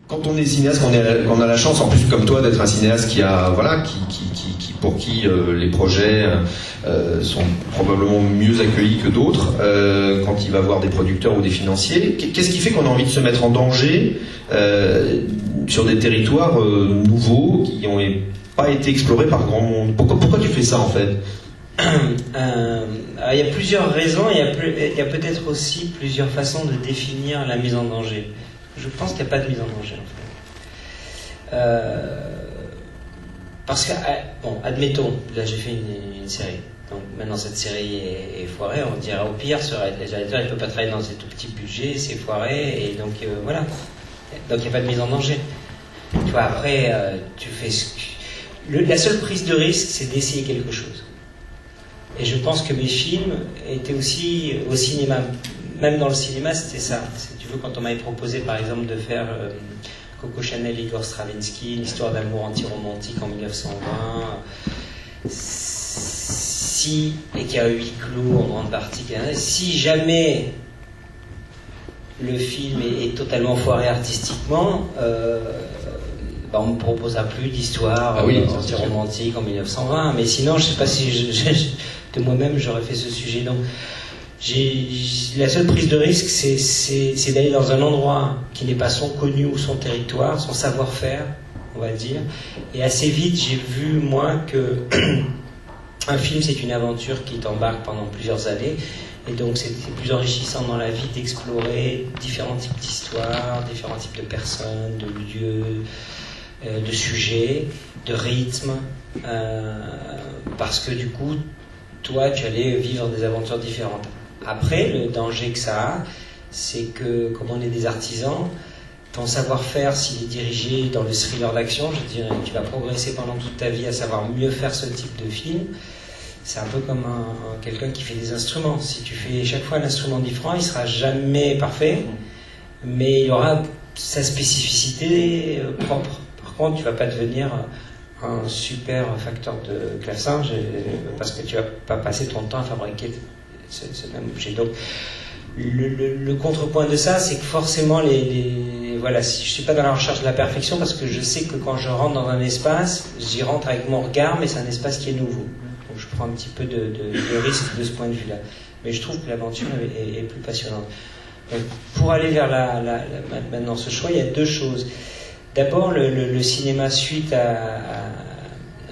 Quand on est cinéaste, qu'on a la chance, en plus comme toi, d'être un cinéaste qui a, voilà, pour qui les projets sont probablement mieux accueillis que d'autres, quand il va voir des producteurs ou des financiers, qu'est-ce qui fait qu'on a envie de se mettre en danger sur des territoires nouveaux qui n'ont pas été explorés par grand monde? Pourquoi tu fais ça en fait? Il y a plusieurs raisons, il y a peut-être aussi plusieurs façons de définir la mise en danger. Je pense qu'il n'y a pas de mise en danger en fait. Parce que, bon, admettons, là j'ai fait une série. Donc maintenant cette série est foirée, on dira au pire, ce réalisateur il ne peut pas travailler dans ces tout petits budgets, c'est foiré, et donc voilà. Donc il n'y a pas de mise en danger. Tu vois, après, tu fais la seule prise de risque, c'est d'essayer quelque chose. Et je pense que mes films étaient aussi au cinéma. Même dans le cinéma, c'était ça. Si tu veux, quand on m'avait proposé, par exemple, de faire Coco Chanel, Igor Stravinsky, une histoire d'amour anti-romantique en 1920, et qui a eu huis clos en grande partie, si jamais le film est totalement foiré artistiquement, on ne me proposera plus d'histoire anti-romantique en 1920. Mais sinon, je ne sais pas si de moi-même j'aurais fait ce sujet. Donc, la seule prise de risque, c'est d'aller dans un endroit qui n'est pas son connu ou son territoire, son savoir-faire, on va dire. Et assez vite, j'ai vu, moi, que un film, c'est une aventure qui t'embarque pendant plusieurs années. Et donc, c'est plus enrichissant dans la vie d'explorer différents types d'histoires, différents types de personnes, de lieux, de sujets, de rythmes. Parce que, du coup, toi, tu allais vivre des aventures différentes. Après, le danger que ça a, c'est que, comme on est des artisans, ton savoir-faire, s'il est dirigé dans le thriller d'action, je dirais, tu vas progresser pendant toute ta vie à savoir mieux faire ce type de film. C'est un peu comme quelqu'un qui fait des instruments. Si tu fais chaque fois un instrument différent, il ne sera jamais parfait, mais il aura sa spécificité propre. Par contre, tu ne vas pas devenir un super facteur de clavecin parce que tu ne vas pas passer ton temps à fabriquer ce même objet. Donc, le contrepoint de ça, c'est que forcément, voilà, si je ne suis pas dans la recherche de la perfection, parce que je sais que quand je rentre dans un espace, j'y rentre avec mon regard, mais c'est un espace qui est nouveau. Donc, je prends un petit peu de risque de ce point de vue-là. Mais je trouve que l'aventure est plus passionnante. Donc, pour aller vers maintenant ce choix, il y a deux choses. D'abord, le cinéma, suite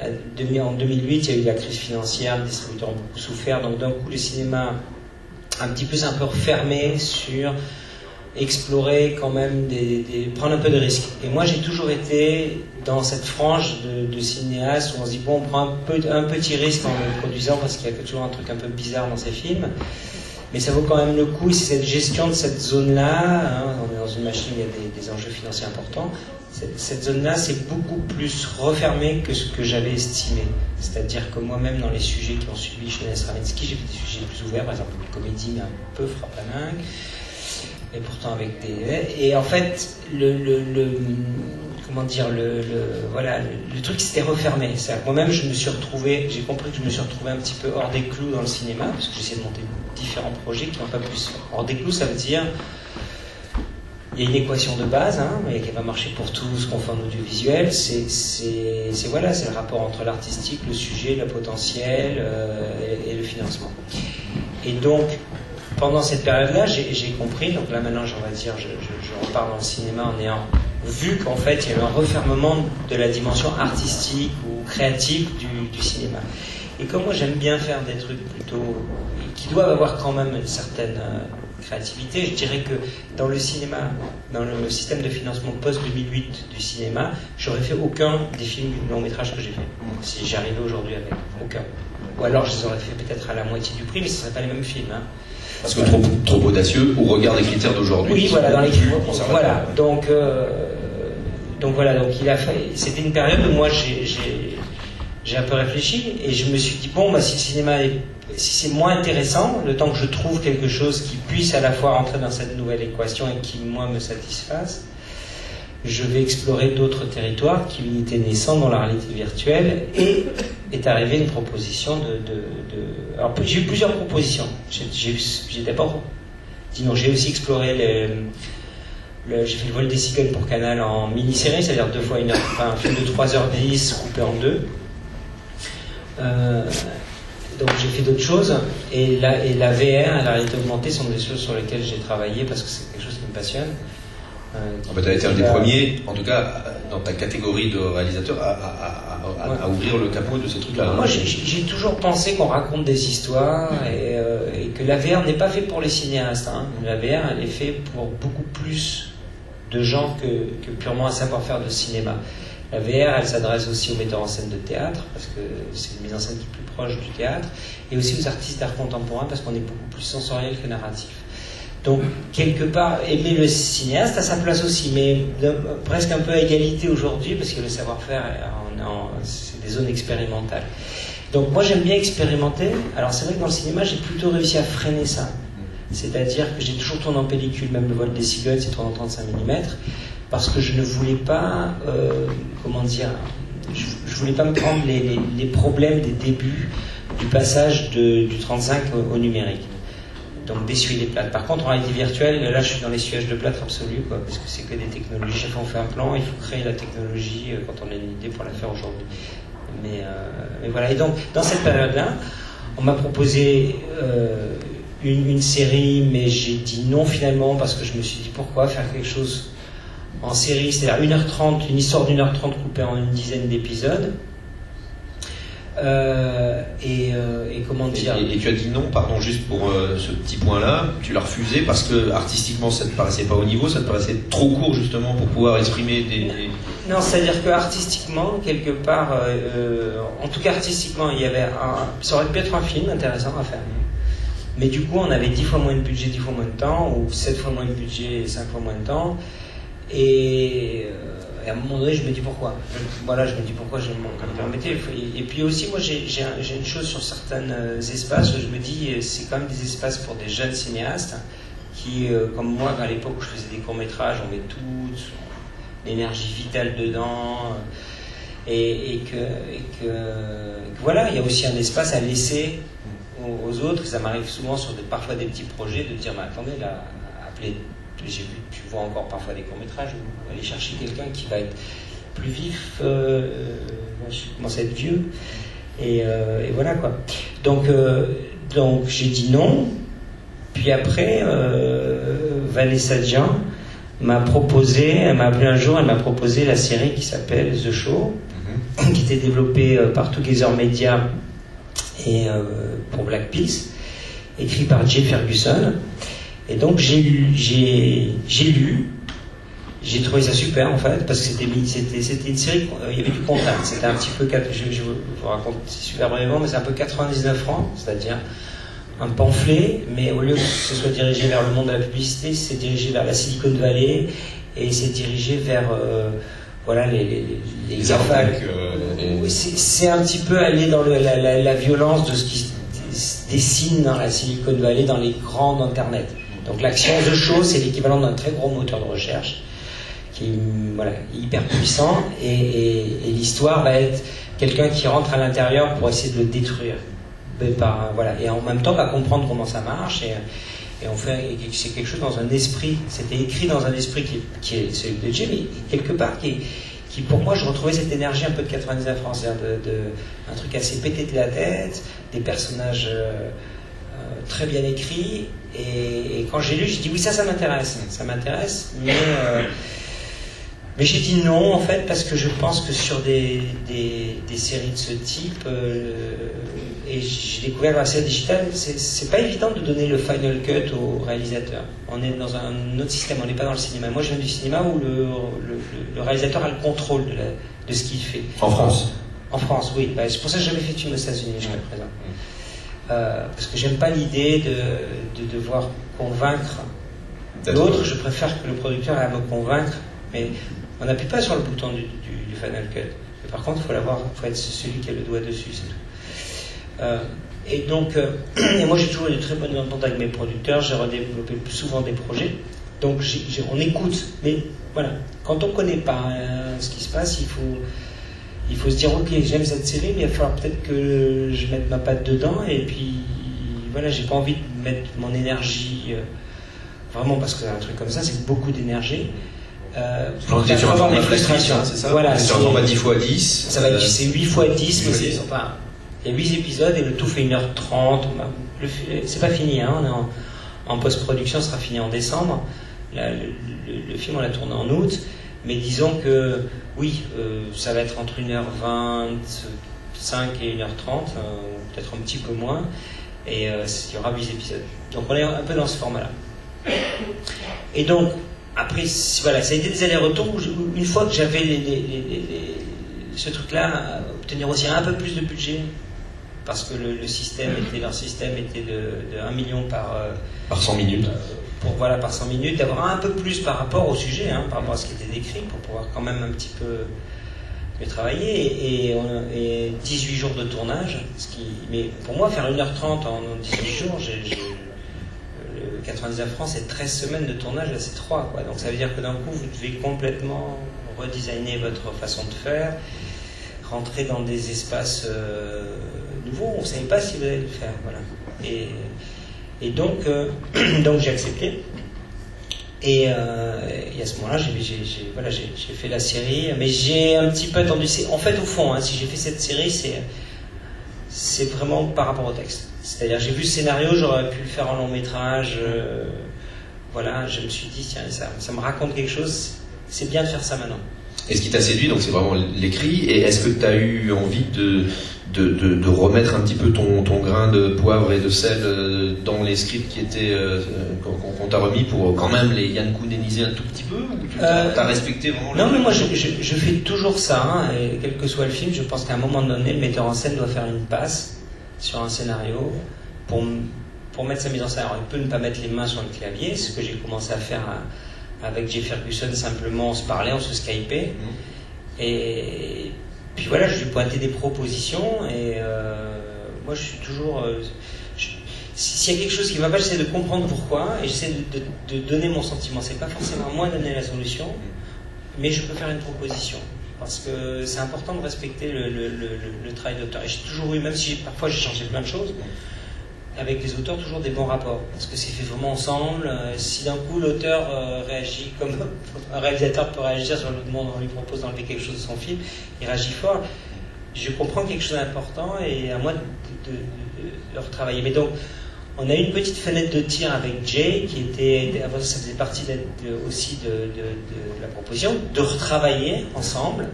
en 2008, il y a eu la crise financière, les distributeurs ont beaucoup souffert, donc d'un coup, le cinéma un petit peu s'est un peu refermé sur explorer quand même, prendre un peu de risques. Et moi, j'ai toujours été dans cette frange de cinéastes où on se dit, bon, on prend un petit risque en le produisant parce qu'il y a toujours un truc un peu bizarre dans ces films. Mais ça vaut quand même le coup, et c'est cette gestion de cette zone-là, on est dans une machine, il y a des enjeux financiers importants, cette zone-là, c'est beaucoup plus refermé que ce que j'avais estimé. C'est-à-dire que moi-même, dans les sujets qui ont suivi chez Stravinsky, j'ai fait des sujets plus ouverts, par exemple une comédie, mais un peu frappe-la-dingue, et pourtant avec des... Et en fait, voilà, le truc s'était refermé. C'est-à-dire que moi-même, j'ai compris que je me suis retrouvé un petit peu hors des clous dans le cinéma, parce que j'essaie de monter différents projets qui n'ont pas pu se faire. Hors des clous, ça veut dire, il y a une équation de base, mais qui va marcher pour tout ce qu'on fait en audiovisuel. C'est le rapport entre l'artistique, le sujet, le potentiel et le financement. Et donc, pendant cette période-là, j'ai compris, donc là maintenant, je repars dans le cinéma en ayant vu qu'en fait, il y a eu un refermement de la dimension artistique ou créative du cinéma. Et comme moi, j'aime bien faire des trucs plutôt qui doivent avoir quand même une certaine créativité, je dirais que dans le cinéma, dans le système de financement post-2008 du cinéma, j'aurais fait aucun des films du long métrage que j'ai fait, si j'arrivais aujourd'hui avec. Aucun. Ou alors, je les aurais fait peut-être à la moitié du prix, mais ce ne seraient pas les mêmes films. Parce que trop audacieux au regard des critères d'aujourd'hui. Oui, voilà, dans les critères. Voilà, donc c'était une période où moi j'ai un peu réfléchi et je me suis dit, bon, si le cinéma si c'est moins intéressant, le temps que je trouve quelque chose qui puisse à la fois rentrer dans cette nouvelle équation et qui, moi, me satisfasse, je vais explorer d'autres territoires qui étaient naissants dans la réalité virtuelle, et est arrivée une proposition Alors, j'ai eu plusieurs propositions. J'ai d'abord dit non, j'ai aussi exploré j'ai fait le vol des cigognes pour Canal en mini-série, c'est-à-dire 2 fois 1 heure, enfin, un film de 3h10 coupé en 2. Donc j'ai fait d'autres choses, et la VR et la réalité augmentée sont des choses sur lesquelles j'ai travaillé parce que c'est quelque chose qui me passionne. Tu as été un des premiers, en tout cas dans ta catégorie de réalisateur, à ouvrir le capot de ces trucs-là. Moi j'ai toujours pensé qu'on raconte des histoires et que la VR n'est pas faite pour les cinéastes. Hein. La VR elle est faite pour beaucoup plus de gens que purement un savoir-faire de cinéma. La VR, elle s'adresse aussi aux metteurs en scène de théâtre, parce que c'est une mise en scène qui est plus proche du théâtre, et aussi aux artistes d'art contemporain, parce qu'on est beaucoup plus sensoriel que narratif. Donc, quelque part, aimer le cinéaste a sa place aussi, mais presque un peu à égalité aujourd'hui, parce que le savoir-faire, c'est des zones expérimentales. Donc, moi, j'aime bien expérimenter. Alors, c'est vrai que dans le cinéma, j'ai plutôt réussi à freiner ça. C'est-à-dire que j'ai toujours tourné en pellicule, même le vol des cigognes, c'est tourné en 35 mm, parce que je ne voulais pas, je voulais pas me prendre les problèmes des débuts du passage du 35 au numérique. Donc d'essuyer les plâtres. Par contre, en réalité virtuelle, là je suis dans l'essuage de plâtre absolu, quoi, parce que c'est que des technologies. Chaque fois on fait un plan, il faut créer la technologie quand on a une idée pour la faire aujourd'hui. Mais voilà. Et donc, dans cette période-là, on m'a proposé une série, mais j'ai dit non finalement, parce que je me suis dit pourquoi faire quelque chose en série, c'est-à-dire 1h30, une histoire d'1h30 coupée en une dizaine d'épisodes. Et comment dire. Et tu as dit non, pardon, juste pour ce petit point-là, tu l'as refusé parce que artistiquement ça ne te paraissait pas au niveau, ça te paraissait trop court justement pour pouvoir exprimer des... Non, c'est-à-dire que artistiquement, quelque part, en tout cas artistiquement, il y avait ça aurait pu être un film intéressant à faire. Mais du coup, on avait 10 fois moins de budget, 10 fois moins de temps, ou 7 fois moins de budget et 5 fois moins de temps. Et à un moment donné, je me dis pourquoi. Voilà, je me dis pourquoi je me permettais. Et puis aussi, moi, j'ai une chose sur certains espaces où je me dis, c'est quand même des espaces pour des jeunes cinéastes qui, comme moi, à l'époque où je faisais des courts-métrages, on met toute l'énergie vitale dedans. Et que voilà, il y a aussi un espace à laisser aux autres. Ça m'arrive souvent sur parfois des petits projets de dire, mais attendez, là, appelez. J'ai vu, tu vois encore parfois des courts-métrages où aller chercher quelqu'un qui va être plus vif. Je commence à être vieux. Et voilà quoi. Donc j'ai dit non. Puis après, Vanessa Dian m'a appelé un jour, elle m'a proposé la série qui s'appelle The Show, qui était développée par Together Media et pour Black Peace, écrit par Jay Ferguson. Et donc j'ai lu, j'ai trouvé ça super en fait, parce que c'était une série, il y avait du contact, c'était un petit peu, je vous raconte super brièvement, mais c'est un peu 99 francs, c'est-à-dire un pamphlet, mais au lieu que ce soit dirigé vers le monde de la publicité, c'est dirigé vers la Silicon Valley, et c'est dirigé vers voilà les arnaques. C'est un petit peu aller dans la violence de ce qui se dessine dans la Silicon Valley, dans les grands Internet. Donc l'action The Show, c'est l'équivalent d'un très gros moteur de recherche qui est hyper puissant, et l'histoire va être quelqu'un qui rentre à l'intérieur pour essayer de le détruire. Et en même temps va comprendre comment ça marche, et c'est quelque chose dans un esprit, c'était écrit dans un esprit qui est celui de Jay, mais quelque part qui pour moi, je retrouvais cette énergie un peu de 99 francs, c'est-à-dire un truc assez pété de la tête, des personnages très bien écrits, et quand j'ai lu, j'ai dit oui, ça m'intéresse, mais j'ai dit non en fait, parce que je pense que sur des séries de ce type, et j'ai découvert la série digitale, c'est pas évident de donner le final cut au réalisateur. On est dans un autre système, on n'est pas dans le cinéma. Moi je viens du cinéma où le réalisateur a le contrôle de ce qu'il fait. En France? En France, oui. C'est pour ça que j'ai jamais fait de film aux États-Unis jusqu'à présent. Parce que j'aime pas l'idée de devoir convaincre l'autre. Je préfère que le producteur ait à me convaincre, mais on n'appuie pas sur le bouton du final cut. Mais par contre, il faut être celui qui a le doigt dessus, c'est tout. Et donc, et moi j'ai toujours eu de très bonnes ententes avec mes producteurs, j'ai redéveloppé plus souvent des projets, donc on écoute, mais voilà, quand on ne connaît pas ce qui se passe, il faut se dire ok, j'aime cette série, mais il va falloir peut-être que je mette ma patte dedans, et puis voilà, j'ai pas envie de mettre mon énergie vraiment parce qu'un truc comme ça, c'est beaucoup d'énergie. On est sur un format frustration, c'est ça? Voilà, c'est un format 10x10. C'est 8x10, mais il y a 8 épisodes et le tout fait 1h30. C'est pas fini, hein, on est en post-production, ça sera fini en décembre. Le film, on l'a tourné en août, mais disons que, oui, ça va être entre 1h25 et 1h30, peut-être un petit peu moins, et il y aura 8 épisodes. Donc on est un peu dans ce format-là. Et donc, après, voilà, ça a été des allers-retours où une fois que j'avais ce truc-là, obtenir aussi un peu plus de budget, parce que leur système était de 1 million par 100 minutes. Par 100 minutes, d'avoir un peu plus par rapport au sujet, hein, par rapport à ce qui était décrit, pour pouvoir quand même un petit peu mieux travailler. Et 18 jours de tournage, mais pour moi, faire 1h30 en 18 jours, le 99 francs, c'est 13 semaines de tournage, là c'est 3, quoi. Donc ça veut dire que d'un coup, vous devez complètement redesigner votre façon de faire, rentrer dans des espaces nouveaux, on ne savait pas si vous allez le faire, voilà. Et donc j'ai accepté. Et à ce moment-là, j'ai fait la série, mais j'ai un petit peu attendu. En fait, au fond, hein, si j'ai fait cette série, c'est vraiment par rapport au texte. C'est-à-dire, j'ai vu le scénario, j'aurais pu le faire en long métrage. Voilà, je me suis dit, tiens, ça me raconte quelque chose, c'est bien de faire ça maintenant. Et ce qui t'a séduit, donc c'est vraiment l'écrit, et est-ce que tu as eu envie de remettre un petit peu ton grain de poivre et de sel dans les scripts qui étaient qu'on t'a remis pour quand même les Yann Kounéniser un tout petit peu, ou tu as respecté vraiment? Non, mais moi je fais toujours ça, hein, et quel que soit le film, je pense qu'à un moment donné, le metteur en scène doit faire une passe sur un scénario pour mettre sa mise en scène. Alors il peut ne pas mettre les mains sur le clavier, ce que j'ai commencé à faire avec Jay Ferguson, simplement on se parlait, on se skypait, et puis voilà, je lui pointais des propositions, et moi je suis toujours... s'il y a quelque chose qui ne va pas, j'essaie de comprendre pourquoi, et j'essaie de donner mon sentiment. C'est pas forcément moi donner la solution, mais je peux faire une proposition, parce que c'est important de respecter le travail d'auteur. Et j'ai toujours eu, même si parfois j'ai changé plein de choses, avec les auteurs, toujours des bons rapports, parce que c'est fait vraiment ensemble. Si d'un coup l'auteur réagit comme un réalisateur peut réagir sur l'autre monde, on lui propose d'enlever quelque chose de son film, il réagit fort, je comprends quelque chose d'important, et à moi de retravailler. Mais donc, on a eu une petite fenêtre de tir avec Jay, qui était, avant ça faisait partie aussi de la proposition, de retravailler ensemble,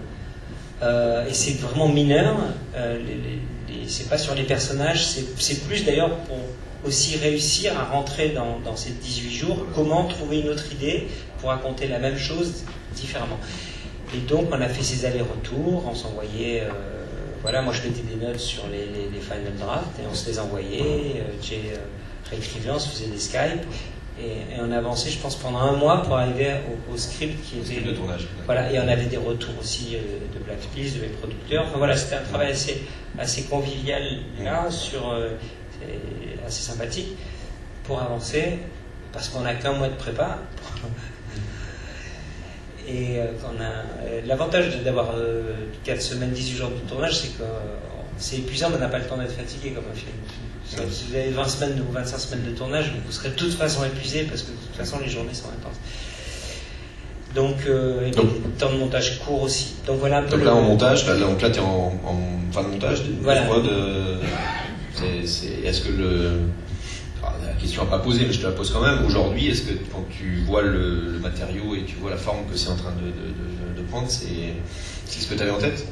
et c'est vraiment mineur, c'est pas sur les personnages, c'est plus d'ailleurs pour aussi réussir à rentrer dans ces 18 jours, comment trouver une autre idée pour raconter la même chose différemment. Et donc on a fait ces allers-retours, on s'envoyait, voilà, moi je mettais des notes sur les final drafts et on se les envoyait, Jay réécrivait, on se faisait des Skype, et on avançait, je pense, pendant un mois pour arriver au script qui était... de tournage. Voilà, et on avait des retours aussi de Black Peas, de mes producteurs. Enfin voilà, c'était un travail assez convivial là, assez sympathique pour avancer, parce qu'on n'a qu'un mois de prépa. Et l'avantage d'avoir 4 semaines, 18 jours de tournage, c'est que c'est épuisant, mais on n'a pas le temps d'être fatigué comme un film. Si vous avez 20 semaines ou 25 semaines de tournage, vous serez de toute façon épuisé, parce que de toute façon les journées sont intenses. Donc le temps de montage court aussi. Donc voilà un peu. Donc là en montage, là tu es en fin de montage. Voilà. Est-ce que la question à pas poser, mais je te la pose quand même. Aujourd'hui, est-ce que quand tu vois le matériau et tu vois la forme que c'est en train de prendre, c'est ce que tu avais en tête?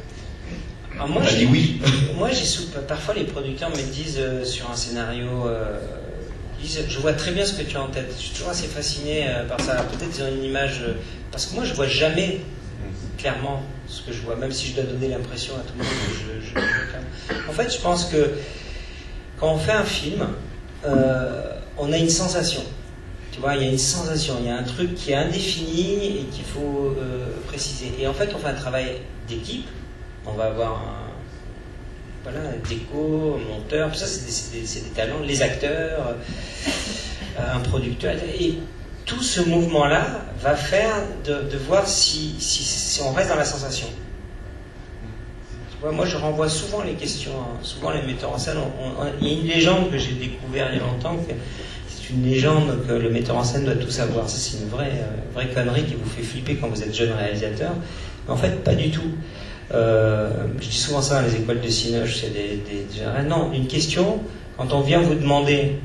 Alors moi, dit oui. Moi, parfois les producteurs me disent sur un scénario, je vois très bien ce que tu as en tête. Je suis toujours assez fasciné par ça. Peut-être ils ont une image, parce que moi je vois jamais clairement ce que je vois, même si je dois donner l'impression à tout le monde que je... En fait, je pense que quand on fait un film, on a une sensation. Tu vois, il y a une sensation, il y a un truc qui est indéfini et qu'il faut préciser. Et en fait, on fait un travail d'équipe. On va avoir un déco, un monteur, tout ça, c'est des talents, les acteurs, un producteur. Et tout ce mouvement-là va faire de voir si on reste dans la sensation. Tu vois, moi, je renvoie souvent les questions, souvent les metteurs en scène. Il y a une légende que j'ai découverte il y a longtemps, que si tu une légende que le metteur en scène doit tout savoir. Ça, c'est une vraie connerie qui vous fait flipper quand vous êtes jeune réalisateur. Mais en fait, pas du tout. Je dis souvent ça dans les écoles de Cinoche, c'est non, une question, quand on vient vous demander,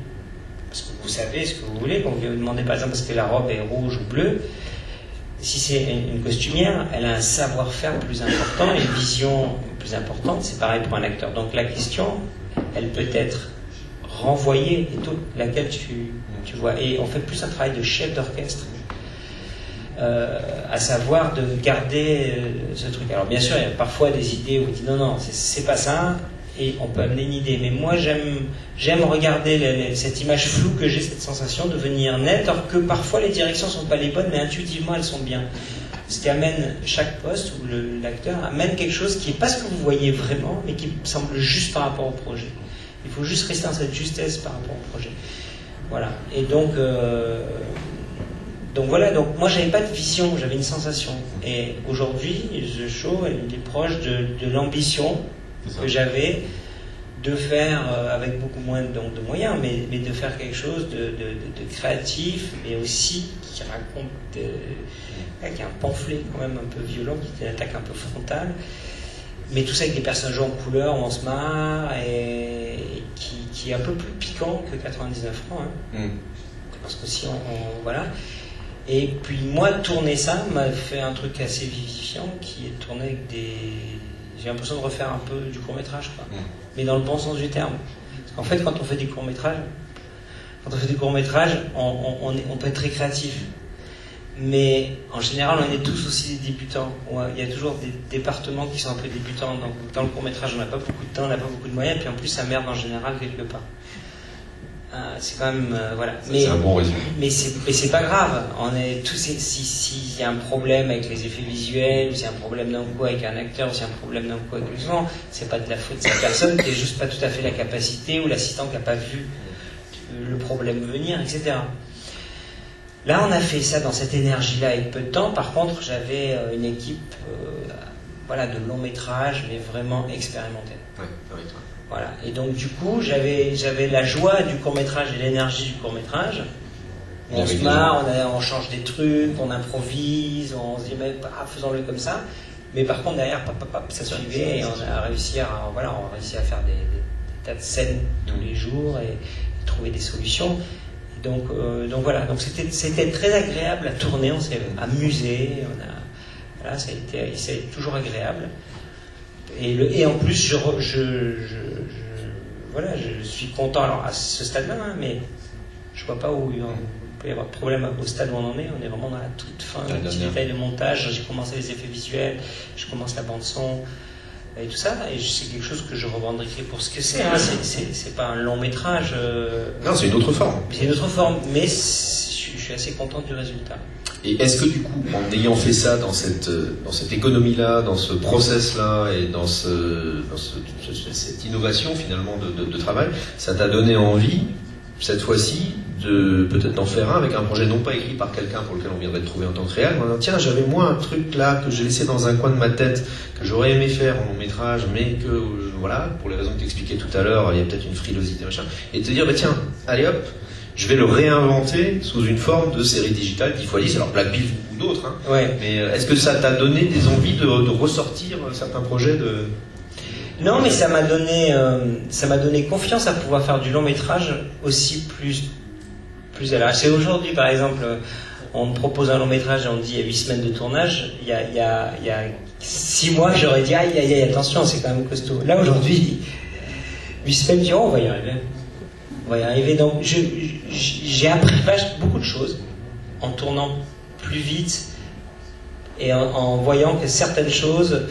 parce que vous savez ce que vous voulez, quand on vient vous demander par exemple parce que la robe est rouge ou bleue, si c'est une costumière, elle a un savoir-faire plus important, une vision plus importante, c'est pareil pour un acteur. Donc la question, elle peut être renvoyée, et toute laquelle tu vois. Et on fait plus un travail de chef d'orchestre, à savoir de garder ce truc. Alors bien sûr, il y a parfois des idées où on dit non, c'est pas ça, et on peut amener une idée. Mais moi, j'aime regarder cette image floue que j'ai, cette sensation de venir nette, alors que parfois les directions sont pas les bonnes, mais intuitivement elles sont bien. Ce qui amène chaque poste, où l'acteur amène quelque chose qui n'est pas ce que vous voyez vraiment, mais qui semble juste par rapport au projet. Il faut juste rester dans cette justesse par rapport au projet. Voilà. Et donc voilà, donc moi j'avais pas de vision, j'avais une sensation. Et aujourd'hui, The Show, il est proche de l'ambition que j'avais de faire, avec beaucoup moins de moyens, mais de faire quelque chose de créatif, mais aussi qui raconte, qui a un pamphlet quand même un peu violent, qui est une attaque un peu frontale, mais tout ça avec des personnages en couleur où on se marre, et qui est un peu plus piquant que 99 francs. Hein. Parce que si on voilà. Et puis moi, tourner ça m'a fait un truc assez vivifiant, qui est tourné avec j'ai l'impression de refaire un peu du court-métrage, quoi. Mais dans le bon sens du terme. Parce qu'en fait, quand on fait du court-métrage, on peut être très créatif. Mais en général, on est tous aussi des débutants. Il y a toujours des départements qui sont un peu débutants. Donc, dans le court-métrage, on n'a pas beaucoup de temps, on n'a pas beaucoup de moyens, puis en plus, ça merde en général quelque part. C'est quand même voilà. C'est un bon résumé. Mais c'est pas grave. On est tous. S'il y a un problème avec les effets visuels, ou s'il y a un problème d'un coup avec un acteur, ou s'il y a un problème d'un coup avec le son, c'est pas de la faute de cette personne qui est juste pas tout à fait la capacité, ou l'assistant qui a pas vu le problème venir, etc. Là, on a fait ça dans cette énergie-là avec peu de temps. Par contre, j'avais une équipe, de long métrage, mais vraiment expérimentée. Ouais, avec toi. Voilà. Et donc du coup, j'avais la joie du court-métrage et l'énergie du court-métrage. On se marre, on change des trucs, on improvise, on se dit mais faisons-le comme ça. Mais par contre derrière, ça suivait, et on a réussi à faire des tas de scènes tous les jours et trouver des solutions. Et donc voilà. Donc c'était très agréable à tourner, on s'est amusé, ça a été toujours agréable. Et en plus, je suis content, alors à ce stade-là, hein, mais je vois pas où il peut y avoir de problème au stade où on en est. On est vraiment dans la toute fin, le petit détail de montage. J'ai commencé les effets visuels, je commence la bande-son et tout ça, et c'est quelque chose que je revendiquerai pour ce que c'est. Hein. C'est pas un long métrage. Non, c'est une autre forme. C'est une autre forme, mais je suis assez content du résultat. Et est-ce que du coup, en ayant fait ça dans cette économie-là, dans ce process-là et dans cette innovation finalement de travail, ça t'a donné envie, cette fois-ci, de peut-être d'en faire un avec un projet non pas écrit par quelqu'un pour lequel on viendrait de trouver en tant que réel, mais tiens, j'avais moi un truc là que j'ai laissé dans un coin de ma tête, que j'aurais aimé faire en long métrage, mais que, pour les raisons que tu expliquais tout à l'heure, il y a peut-être une frilosité, machin, et te dire, tiens, allez hop, je vais le réinventer sous une forme de série digitale 10x10, alors Black Beef ou d'autres, hein. Ouais. Mais est-ce que ça t'a donné des envies de ressortir certains projets de... Non, mais ça m'a donné confiance à pouvoir faire du long métrage aussi plus à l'âge. C'est aujourd'hui, par exemple, on me propose un long métrage et on me dit il y a 8 semaines de tournage. Il y a 6 mois, j'aurais dit aïe, attention, c'est quand même costaud. Là, aujourd'hui, 8 semaines, je dis on va y arriver. On va y arriver. Donc, j'ai appris beaucoup de choses en tournant plus vite et en voyant que certaines choses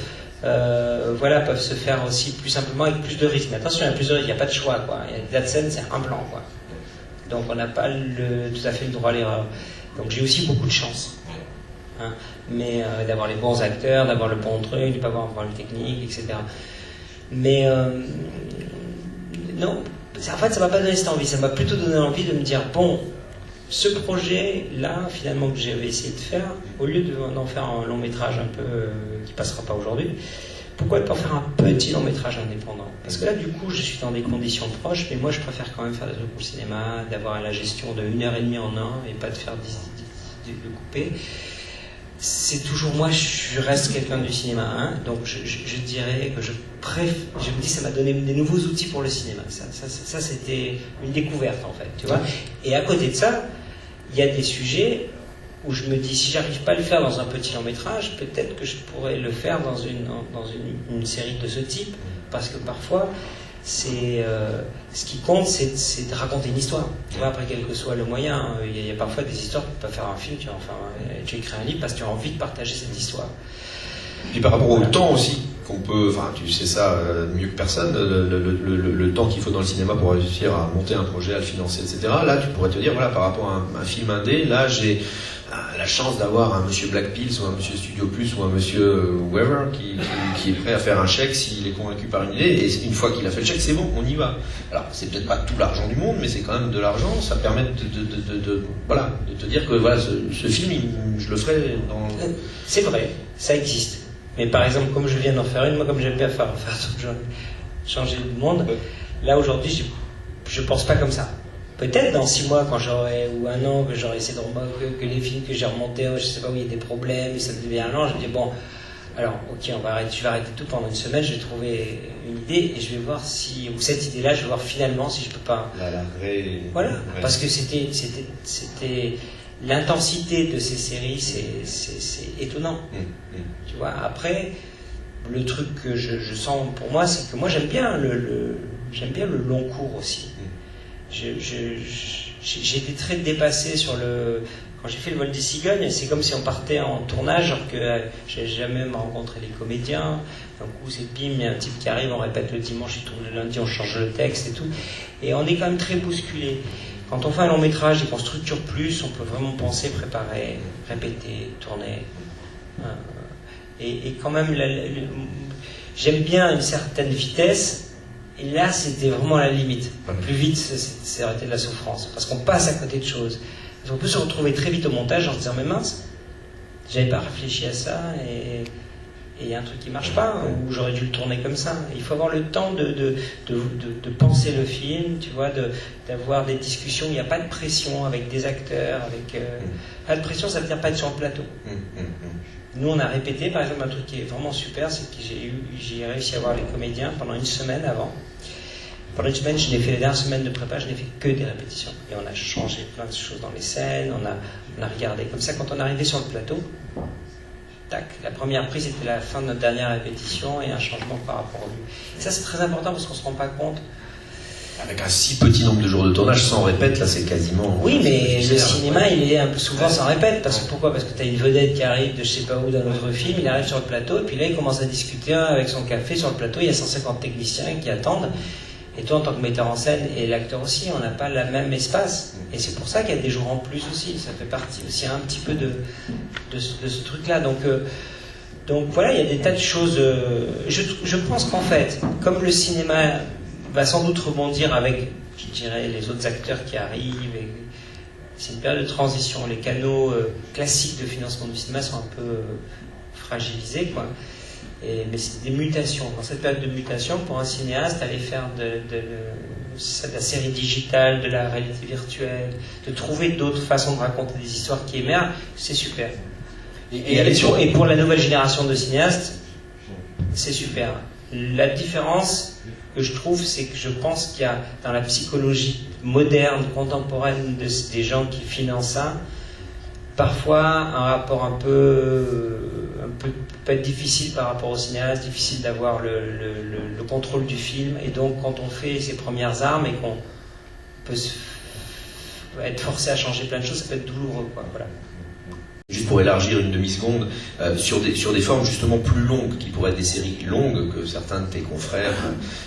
peuvent se faire aussi plus simplement avec plus de risques. Mais attention, il y a plus de risques, il n'y a pas de choix, quoi. Il y a des scènes, c'est un plan, quoi. Donc on n'a pas tout à fait le droit à l'erreur. Donc j'ai aussi beaucoup de chance. Hein. Mais d'avoir les bons acteurs, d'avoir le bon truc, de ne pas avoir un problème technique, etc. Mais non, en fait ça m'a pas donné cette envie, ça m'a plutôt donné envie de me dire bon, ce projet-là, finalement, que j'avais essayé de faire, au lieu d'en faire un long métrage un peu qui passera pas aujourd'hui, pourquoi ne pas faire un petit long métrage indépendant? Parce que là, du coup, je suis dans des conditions proches, mais moi, je préfère quand même faire des trucs pour le cinéma, d'avoir la gestion de 1h30 en un, et pas de faire de couper. C'est toujours moi, je reste quelqu'un du cinéma, donc je dirais que je me dis, ça m'a donné des nouveaux outils pour le cinéma. Ça c'était une découverte, en fait, tu vois. Et à côté de ça, il y a des sujets où je me dis, si j'arrive pas à le faire dans un petit long métrage, peut-être que je pourrais le faire dans une série de ce type, parce que parfois, ce qui compte, c'est de raconter une histoire. Tu vois, après, quel que soit le moyen, il y a parfois des histoires, tu peux pas faire un film, tu écris un livre parce que tu as envie de partager cette histoire. Et par rapport au temps aussi, qu'on peut, enfin, tu sais ça mieux que personne, le temps qu'il faut dans le cinéma pour réussir à monter un projet, à le financer, etc. Là, tu pourrais te dire, voilà, par rapport à un film indé, là, j'ai la chance d'avoir un monsieur Black Pills ou un monsieur Studio Plus ou un monsieur whoever qui est prêt à faire un chèque s'il est convaincu par une idée, et une fois qu'il a fait le chèque, c'est bon, on y va. Alors, c'est peut-être pas tout l'argent du monde, mais c'est quand même de l'argent, ça permet de te dire que voilà, ce film, je le ferai dans... C'est vrai, ça existe. Mais par exemple, comme je viens d'en faire une, moi comme j'aime bien faire changer le monde, là aujourd'hui, je pense pas comme ça. Peut-être dans 6 mois, quand j'aurai, ou 1 an, que j'aurai essayé de remonter, que les films que j'ai remontés, je sais pas où il y a des problèmes, ça devient un an, je me dis bon, alors ok, je vais arrêter tout pendant une semaine, je vais trouver une idée et je vais voir si, ou cette idée-là, je vais voir finalement si je peux pas. Voilà, parce que c'était l'intensité de ces séries, c'est étonnant. Tu vois, après, le truc que je sens pour moi, c'est que moi j'aime bien le long cours aussi. J'ai été très dépassé quand j'ai fait le vol des cigognes, c'est comme si on partait en tournage, alors que j'ai jamais rencontré les comédiens. D'un coup, c'est bim, il y a un type qui arrive, on répète le dimanche, il tourne le lundi, on change le texte et tout. Et on est quand même très bousculé. Quand on fait un long métrage et qu'on structure plus, on peut vraiment penser, préparer, répéter, tourner. Et quand même, j'aime bien une certaine vitesse. Et là, c'était vraiment la limite. Plus vite, c'est arrêter de la souffrance. Parce qu'on passe à côté de choses. Parce qu'on peut se retrouver très vite au montage en se disant, mais mince, j'avais pas réfléchi à ça, et il y a un truc qui marche pas, ou j'aurais dû le tourner comme ça. Il faut avoir le temps de penser le film, tu vois, d'avoir des discussions. Il n'y a pas de pression avec des acteurs, pas de pression, ça veut dire pas être sur le plateau. Nous, on a répété, par exemple, un truc qui est vraiment super, c'est que j'ai réussi à voir les comédiens pendant 1 semaine avant. Pendant 1 semaine, les dernières semaines de prépa, je n'ai fait que des répétitions. Et on a changé plein de choses dans les scènes, on a regardé. Comme ça, quand on est arrivé sur le plateau, tac, la première prise était la fin de notre dernière répétition et un changement par rapport au lui. Et ça, c'est très important parce qu'on ne se rend pas compte. Avec un si petit nombre de jours de tournage sans répète, là c'est quasiment... Oui, mais le cinéma, il est un peu souvent sans répète. Pourquoi ? Parce que tu as une vedette qui arrive de je sais pas où d'un autre film, il arrive sur le plateau, et puis là il commence à discuter avec son café sur le plateau, il y a 150 techniciens qui attendent. Et toi, en tant que metteur en scène, et l'acteur aussi, on n'a pas le même espace. Et c'est pour ça qu'il y a des jours en plus aussi. Ça fait partie aussi un petit peu de ce truc-là. Donc voilà, il y a des tas de choses. Je pense qu'en fait, comme le cinéma va sans doute rebondir avec, je dirais, les autres acteurs qui arrivent, et c'est une période de transition. Les canaux classiques de financement du cinéma sont un peu fragilisés, quoi. Mais c'est des mutations. Dans cette période de mutation, pour un cinéaste, aller faire de la série digitale, de la réalité virtuelle, de trouver d'autres façons de raconter des histoires qui émergent, c'est super. Et pour la nouvelle génération de cinéastes, c'est super. La différence que je trouve, c'est que je pense qu'il y a dans la psychologie moderne, contemporaine des gens qui financent ça, parfois un rapport un peu peut être difficile par rapport au cinéaste, difficile d'avoir le contrôle du film, et donc quand on fait ses premières armes et qu'on peut être forcé à changer plein de choses, ça peut être douloureux, quoi. Voilà. Juste pour élargir une demi-seconde, sur des formes justement plus longues, qui pourraient être des séries longues que certains de tes confrères,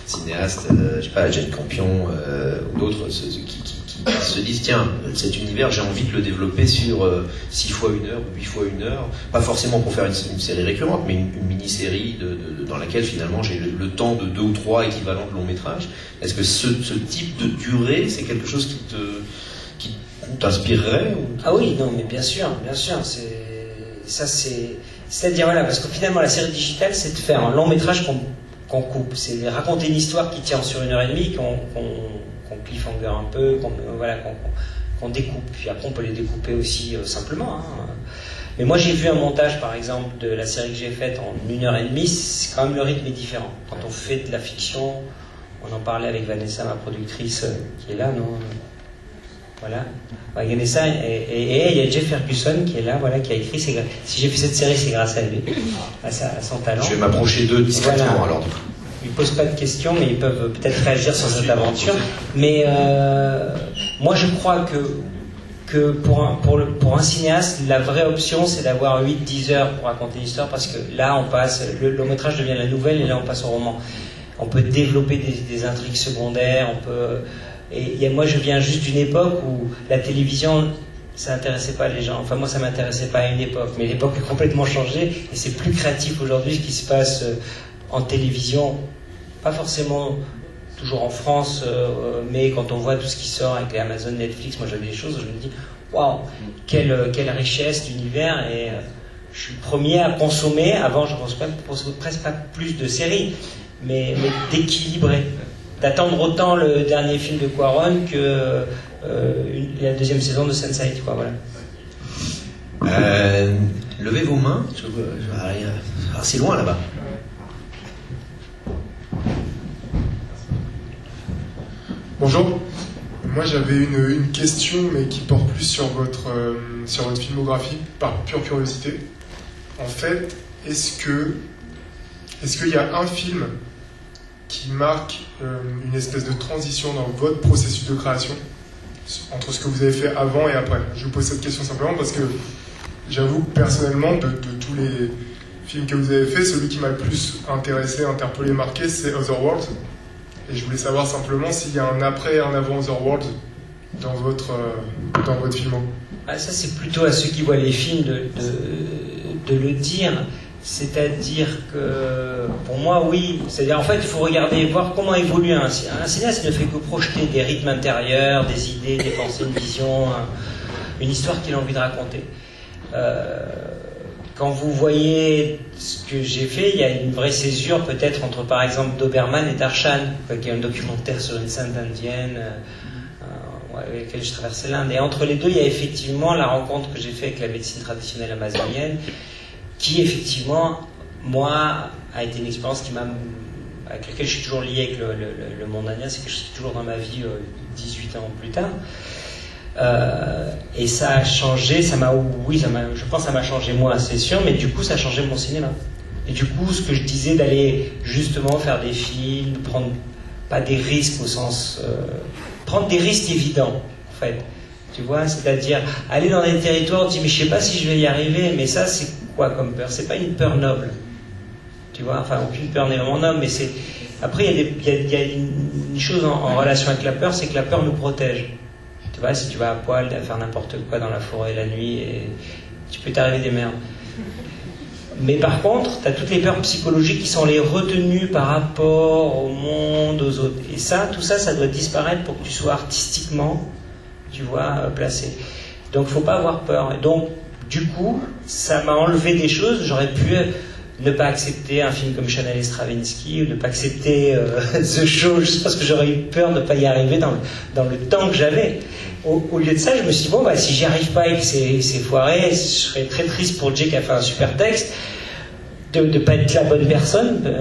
cinéastes, je sais pas, Jane Campion ou d'autres, qui se disent, tiens, cet univers, j'ai envie de le développer sur 6 fois 1 heure ou 8 fois 1 heure, pas forcément pour faire une série récurrente, mais une mini-série dans laquelle finalement j'ai le temps de 2 ou 3 équivalents de long métrage. Est-ce que ce type de durée, c'est quelque chose qui t'inspirerait ou... Ah oui, non, mais bien sûr, C'est-à-dire, voilà, parce que finalement, la série digitale, c'est de faire un long métrage qu'on coupe. C'est de raconter une histoire qui tient sur 1h30, qu'on cliffhanger un peu, qu'on découpe. Puis après, on peut les découper aussi simplement. Hein. Mais moi, j'ai vu un montage, par exemple, de la série que j'ai faite en 1h30. C'est quand même, le rythme est différent. Quand on fait de la fiction, on en parlait avec Vanessa, ma productrice, qui est là, non? Voilà. Vanessa, et il y a Jeff Ferguson qui est là, voilà, qui a écrit. Si j'ai fait cette série, c'est grâce à lui, à son talent. Je vais m'approcher d'eux discrètement, voilà. Alors. Ils ne posent pas de questions, mais ils peuvent peut-être réagir sur cette aventure. Mais moi, je crois que pour un cinéaste, la vraie option, c'est d'avoir 8-10 heures pour raconter l'histoire, parce que là, on passe, le long métrage devient la nouvelle, et là, on passe au roman. On peut développer des intrigues secondaires, on peut... Et moi, je viens juste d'une époque où la télévision, ça n'intéressait pas les gens. Enfin, moi, ça m'intéressait pas à une époque, mais l'époque a complètement changé, et c'est plus créatif aujourd'hui ce qui se passe en télévision, pas forcément toujours en France, mais quand on voit tout ce qui sort avec les Amazon, Netflix, moi j'avais des choses, je me dis, waouh, quelle richesse d'univers, et je suis le premier à consommer. Avant, je ne consommais presque pas plus de séries, mais d'équilibrer. D'attendre autant le dernier film de Cuarón que la deuxième saison de Sense8, quoi, voilà. Levez vos mains. C'est loin là-bas. Bonjour. Moi, j'avais une question, mais qui porte plus sur votre filmographie, par pure curiosité. En fait, est-ce qu'il y a un film qui marque une espèce de transition dans votre processus de création entre ce que vous avez fait avant et après? Je vous pose cette question simplement parce que j'avoue que personnellement, de tous les films que vous avez fait, celui qui m'a le plus intéressé, interpellé, marqué, c'est Otherworld. Et je voulais savoir simplement s'il y a un après et un avant Otherworld dans votre filmo. Ah, ça, c'est plutôt à ceux qui voient les films de le dire. C'est-à-dire que, pour moi, oui. C'est-à-dire, en fait, il faut regarder, voir comment évolue un cinéaste. Il ne fait que projeter des rythmes intérieurs, des idées, des pensées, une vision, une histoire qu'il a envie de raconter. Quand vous voyez ce que j'ai fait, il y a une vraie césure peut-être entre, par exemple, Doberman et Darshan, qui est un documentaire sur une sainte indienne avec laquelle je traversais l'Inde. Et entre les deux, il y a effectivement la rencontre que j'ai faite avec la médecine traditionnelle amazonienne, qui effectivement, moi, a été une expérience avec laquelle je suis toujours lié avec le monde indien. C'est quelque chose qui est toujours dans ma vie 18 ans plus tard. Et ça a changé, je pense que ça m'a changé moi, c'est sûr, mais du coup ça a changé mon cinéma. Et du coup, ce que je disais d'aller justement faire des films, prendre pas des risques au sens... prendre des risques évidents, en fait. Tu vois, c'est-à-dire aller dans des territoires où on dit mais je sais pas si je vais y arriver, mais ça c'est quoi comme peur? C'est pas une peur noble. Tu vois, enfin aucune peur n'est vraiment noble, mais c'est... Après il y a une chose en relation avec la peur, c'est que la peur nous protège. Tu vois, si tu vas à poil à faire n'importe quoi dans la forêt la nuit, et tu peux t'arriver des merdes. Mais par contre, tu as toutes les peurs psychologiques qui sont les retenues par rapport au monde, aux autres. Et ça, tout ça, ça doit disparaître pour que tu sois artistiquement, tu vois, placé. Donc, il ne faut pas avoir peur. Et donc, du coup, ça m'a enlevé des choses. J'aurais pu ne pas accepter un film comme Chanel et Stravinsky, ou ne pas accepter The Show, juste parce que j'aurais eu peur de ne pas y arriver dans le temps que j'avais. Au lieu de ça, je me suis dit, bon, bah, si j'y arrive pas et que c'est foiré, je serais très triste pour Jay qui a fait un super texte, de ne pas être la bonne personne,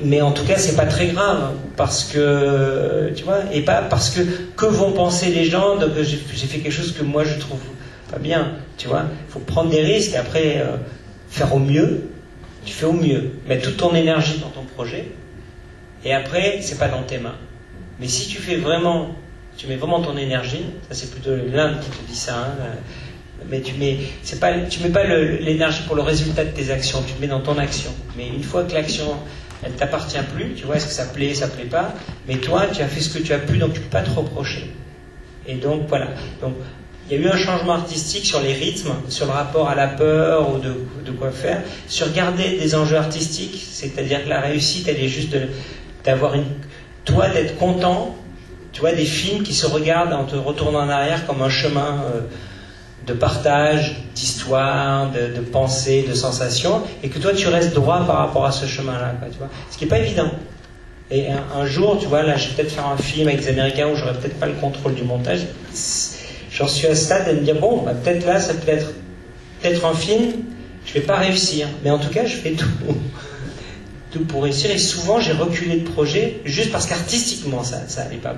mais en tout cas, c'est pas très grave, parce que, tu vois, et pas parce que vont penser les gens, donc j'ai fait quelque chose que moi je trouve pas bien, tu vois. Il faut prendre des risques, après, faire au mieux, tu fais au mieux, mettre toute ton énergie dans ton projet, et après, c'est pas dans tes mains. Mais si tu mets vraiment ton énergie, ça c'est plutôt l'Inde qui te dit ça, hein, mais tu mets pas l'énergie pour le résultat de tes actions, tu te mets dans ton action. Mais une fois que l'action, elle t'appartient plus, tu vois, est-ce que ça plaît pas, mais toi, tu as fait ce que tu as pu, donc tu peux pas te reprocher. Et donc, voilà. Donc, il y a eu un changement artistique sur les rythmes, sur le rapport à la peur ou de quoi faire, sur garder des enjeux artistiques, c'est-à-dire que la réussite, elle est juste d'avoir toi, d'être content. Tu vois, des films qui se regardent en te retournant en arrière comme un chemin de partage, d'histoire, de pensée, de sensations, et que toi tu restes droit par rapport à ce chemin-là, quoi, tu vois. Ce qui n'est pas évident. Et un jour, tu vois, là, je vais peut-être faire un film avec des Américains où j'aurai peut-être pas le contrôle du montage. J'en suis à ce stade de me dire, bon, bah, peut-être là, ça peut être peut-être un film, je vais pas réussir. Mais en tout cas, je fais tout pour réussir. Et souvent, j'ai reculé de projet juste parce qu'artistiquement, ça allait pas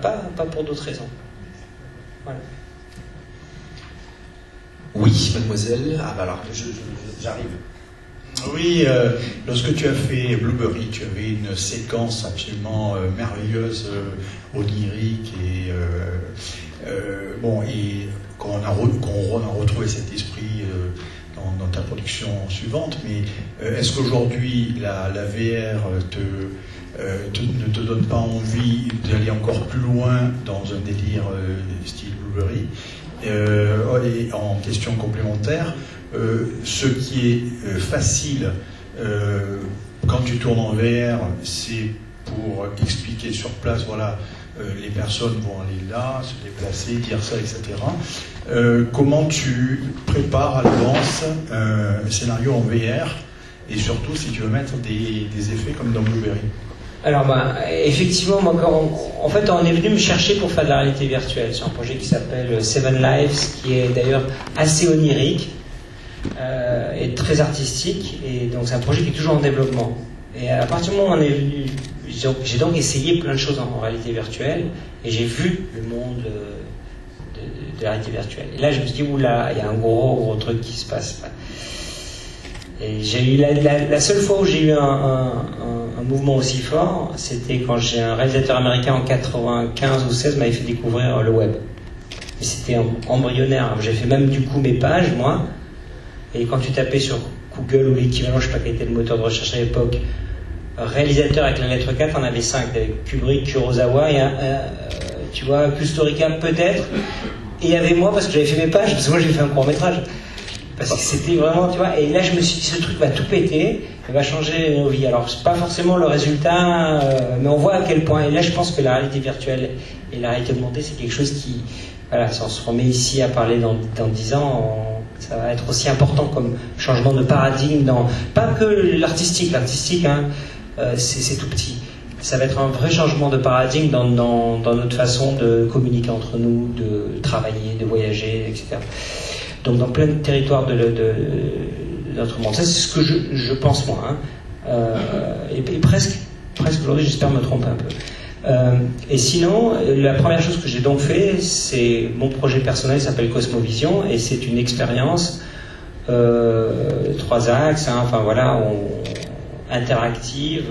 pour d'autres raisons. Voilà. Oui, mademoiselle. Ah bah alors, j'arrive. Oui, lorsque tu as fait Blueberry, tu avais une séquence absolument merveilleuse, onirique et et qu'on a retrouvé cet esprit dans ta production suivante. Mais est-ce qu'aujourd'hui la VR ne te donne pas envie d'aller encore plus loin dans un délire style Blueberry? Et en question complémentaire, ce qui est facile quand tu tournes en VR, c'est pour expliquer sur place, voilà, les personnes vont aller là, se déplacer, dire ça, etc. Comment tu prépares à l'avance un scénario en VR, et surtout si tu veux mettre des effets comme dans Blueberry? Alors, effectivement, moi, en fait, on est venu me chercher pour faire de la réalité virtuelle sur un projet qui s'appelle Seven Lives, qui est d'ailleurs assez onirique et très artistique. Et donc, c'est un projet qui est toujours en développement. Et à partir du moment où on est venu, j'ai donc essayé plein de choses en réalité virtuelle, et j'ai vu le monde de la réalité virtuelle. Et là, je me suis dit, oula, il y a un gros truc qui se passe. Et j'ai eu la seule fois où j'ai eu un mouvement aussi fort, c'était quand j'ai un réalisateur américain en 95 ou 16 m'avait fait découvrir le web. Et c'était embryonnaire. J'ai fait même du coup mes pages, moi. Et quand tu tapais sur Google ou l'équivalent, je sais pas quel était le moteur de recherche à l'époque, réalisateur avec la lettre 4, on avait 5. Avec Kubrick, Kurosawa, et tu vois, Kusturica peut-être. Et il y avait moi parce que j'avais fait mes pages, parce que moi j'ai fait un court-métrage. Parce que c'était vraiment, tu vois, et là je me suis dit, ce truc va tout péter, il va changer nos vies. Alors c'est pas forcément le résultat, mais on voit à quel point. Et là je pense que la réalité virtuelle et la réalité augmentée, c'est quelque chose qui, voilà, si on se remet ici à parler dans 10 ans, ça va être aussi important comme changement de paradigme dans, pas que l'artistique, hein, c'est tout petit. Ça va être un vrai changement de paradigme dans notre façon de communiquer entre nous, de travailler, de voyager, etc. Donc dans plein de territoires de notre monde. Ça, c'est ce que je pense moi. Et presque aujourd'hui, j'espère me tromper un peu. Et sinon, la première chose que j'ai donc fait, c'est mon projet personnel s'appelle Cosmovision, et c'est une expérience 3 axes, enfin voilà, interactive,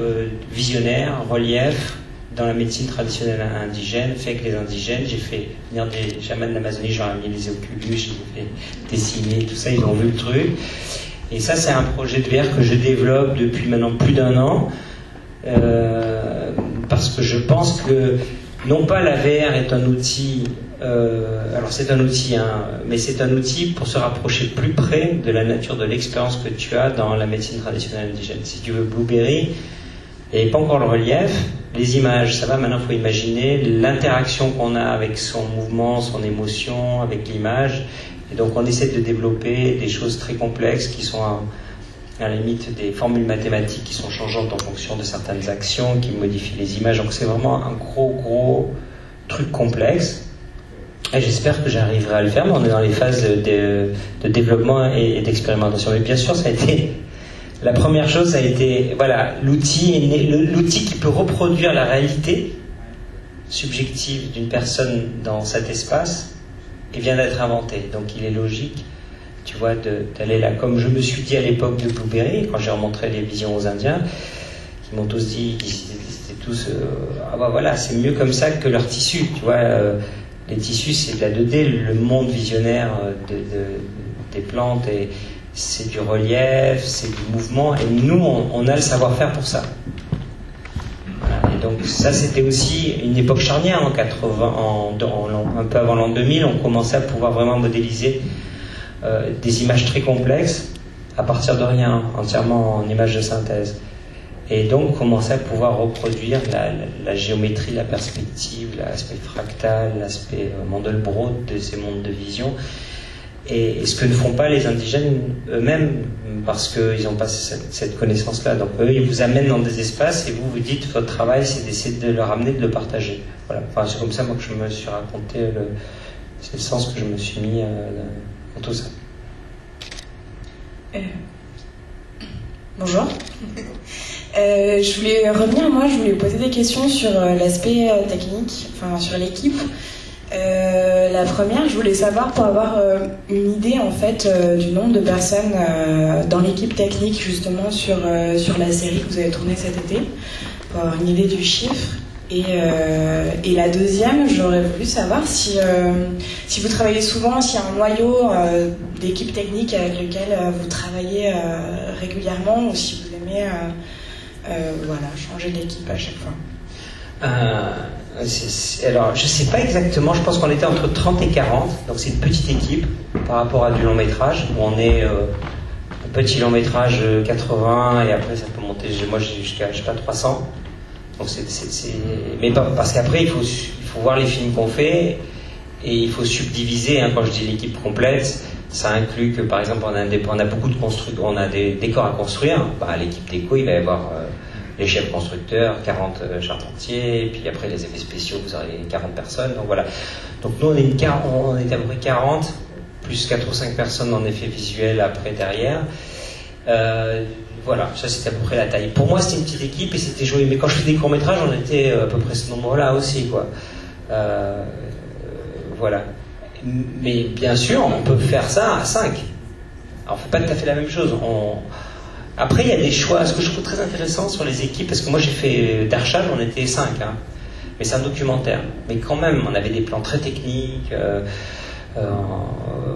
visionnaire, relief, dans la médecine traditionnelle indigène, fait avec les indigènes. J'ai fait venir des chamans de l'Amazonie, j'en ai mis les oculus, j'ai fait dessiner, tout ça, ils ont vu le truc. Et ça, c'est un projet de VR que je développe depuis maintenant plus d'1 an, parce que je pense que, non pas la VR est un outil, alors c'est un outil, mais c'est un outil pour se rapprocher plus près de la nature de l'expérience que tu as dans la médecine traditionnelle indigène. Si tu veux, Blueberry, il n'y avait pas encore le relief, les images, ça va, maintenant il faut imaginer l'interaction qu'on a avec son mouvement, son émotion, avec l'image. Et donc on essaie de développer des choses très complexes qui sont à la limite des formules mathématiques qui sont changeantes en fonction de certaines actions, qui modifient les images. Donc c'est vraiment un gros truc complexe. Et j'espère que j'arriverai à le faire, mais on est dans les phases de développement et d'expérimentation. Mais bien sûr, ça a été... La première chose, ça a été, voilà, l'outil qui peut reproduire la réalité subjective d'une personne dans cet espace, et vient d'être inventé. Donc il est logique, tu vois, d'aller là. Comme je me suis dit à l'époque de Blueberry, quand j'ai remontré les visions aux Indiens, qui m'ont tous dit, ils étaient tous, ah bah voilà, c'est mieux comme ça que leur tissu, tu vois. Les tissus, c'est de la 2D, le monde visionnaire des plantes, et c'est du relief, c'est du mouvement, et nous, on a le savoir-faire pour ça. Voilà. Et donc ça, c'était aussi une époque charnière, en 80, un peu avant l'an 2000, on commençait à pouvoir vraiment modéliser des images très complexes à partir de rien, entièrement en images de synthèse. Et donc on commençait à pouvoir reproduire la géométrie, la perspective, l'aspect fractal, l'aspect Mandelbrot de ces mondes de vision. et ce que ne font pas les indigènes eux-mêmes, parce qu'ils n'ont pas cette connaissance-là. Donc eux, ils vous amènent dans des espaces et vous dites votre travail, c'est d'essayer de leur amener, de le partager. Voilà. Enfin, c'est comme ça moi que je me suis raconté, c'est le sens que je me suis mis dans tout ça. Bonjour. Je voulais revenir, je voulais poser des questions sur l'aspect technique, enfin sur l'équipe. La première, je voulais savoir pour avoir une idée en fait du nombre de personnes dans l'équipe technique justement sur la série que vous avez tournée cet été, pour avoir une idée du chiffre. Et la deuxième, j'aurais voulu savoir si vous travaillez souvent, s'il y a un noyau d'équipe technique avec lequel vous travaillez régulièrement, ou si vous aimez changer d'équipe à chaque fois. Alors, je sais pas exactement, je pense qu'on était entre 30 et 40, donc c'est une petite équipe par rapport à du long métrage, où on est un petit long métrage 80, et après ça peut monter, moi j'ai jusqu'à 300. Donc mais parce qu'après il faut voir les films qu'on fait, et il faut subdiviser, hein. Quand je dis l'équipe complète, ça inclut que par exemple on a beaucoup de constructeurs, on a des décors à construire. L'équipe déco, il va y avoir les chefs constructeurs, 40 charpentiers, et puis après les effets spéciaux, vous aurez 40 personnes. Donc voilà. Donc nous on est à peu près 40, plus 4 ou 5 personnes en effets visuels après derrière. Voilà, ça c'était à peu près la taille. Pour moi c'était une petite équipe et c'était joli, mais quand je fais des courts-métrages on était à peu près ce nombre-là aussi, quoi. Voilà. Mais bien sûr on peut faire ça à 5. Alors on fait pas tout à fait la même chose. Après il y a des choix, ce que je trouve très intéressant sur les équipes, parce que moi j'ai fait Darchal, on était 5, hein. Mais c'est un documentaire. Mais quand même on avait des plans très techniques,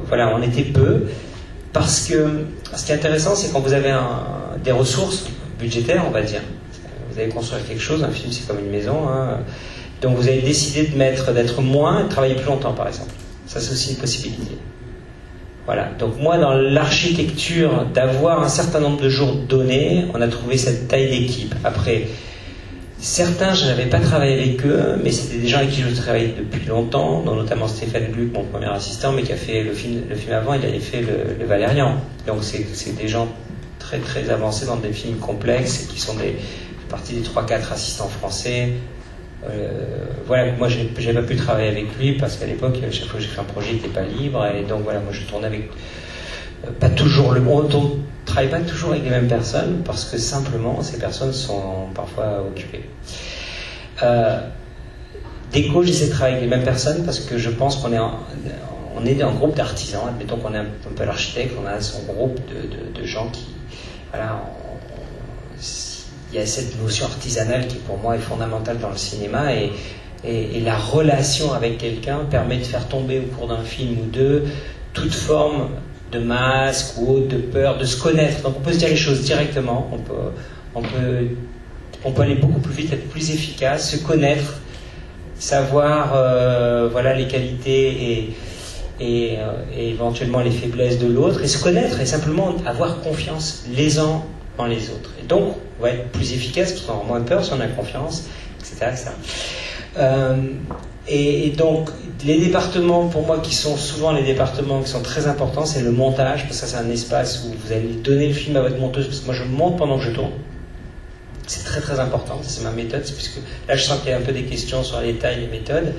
voilà, on était peu. Parce que ce qui est intéressant, c'est quand vous avez des ressources budgétaires, on va dire. Vous allez construire quelque chose, un film c'est comme une maison, hein. Donc vous avez décidé d'être moins et de travailler plus longtemps, par exemple. Ça c'est aussi une possibilité. Voilà. Donc moi, dans l'architecture, d'avoir un certain nombre de jours donnés, on a trouvé cette taille d'équipe. Après, certains, je n'avais pas travaillé avec eux, mais c'était des gens avec qui je travaillais depuis longtemps, dont notamment Stéphane Gluck, mon premier assistant, mais qui a fait le film avant, il avait fait le Valérian. Donc c'est des gens très très avancés dans des films complexes et qui sont partie des 3-4 assistants français. Voilà, moi j'ai pas pu travailler avec lui parce qu'à l'époque, chaque fois que j'ai fait un projet, il n'était pas libre, et donc voilà, moi je tournais avec pas toujours on travaille pas toujours avec les mêmes personnes parce que simplement ces personnes sont parfois occupées. Déco, j'essaie de travailler avec les mêmes personnes parce que je pense qu'on est un groupe d'artisans. Admettons qu'on est un peu l'architecte, on a son groupe de gens qui, voilà, il y a cette notion artisanale qui pour moi est fondamentale dans le cinéma, et la relation avec quelqu'un permet de faire tomber au cours d'un film ou deux toute forme de masque ou autre, de peur, de se connaître. Donc on peut se dire les choses directement, on peut aller beaucoup plus vite, être plus efficace, se connaître, savoir voilà, les qualités et éventuellement les faiblesses de l'autre, et se connaître, et simplement avoir confiance les uns en les autres. Et donc on va être plus efficace, parce qu'on aura moins peur si on a confiance, etc. Et donc les départements, pour moi, qui sont souvent les départements qui sont très importants, c'est le montage, parce que ça c'est un espace où vous allez donner le film à votre monteuse, parce que moi je monte pendant que je tourne. C'est très très important, c'est ma méthode, puisque là je sens qu'il y a un peu des questions sur les tailles et les méthodes.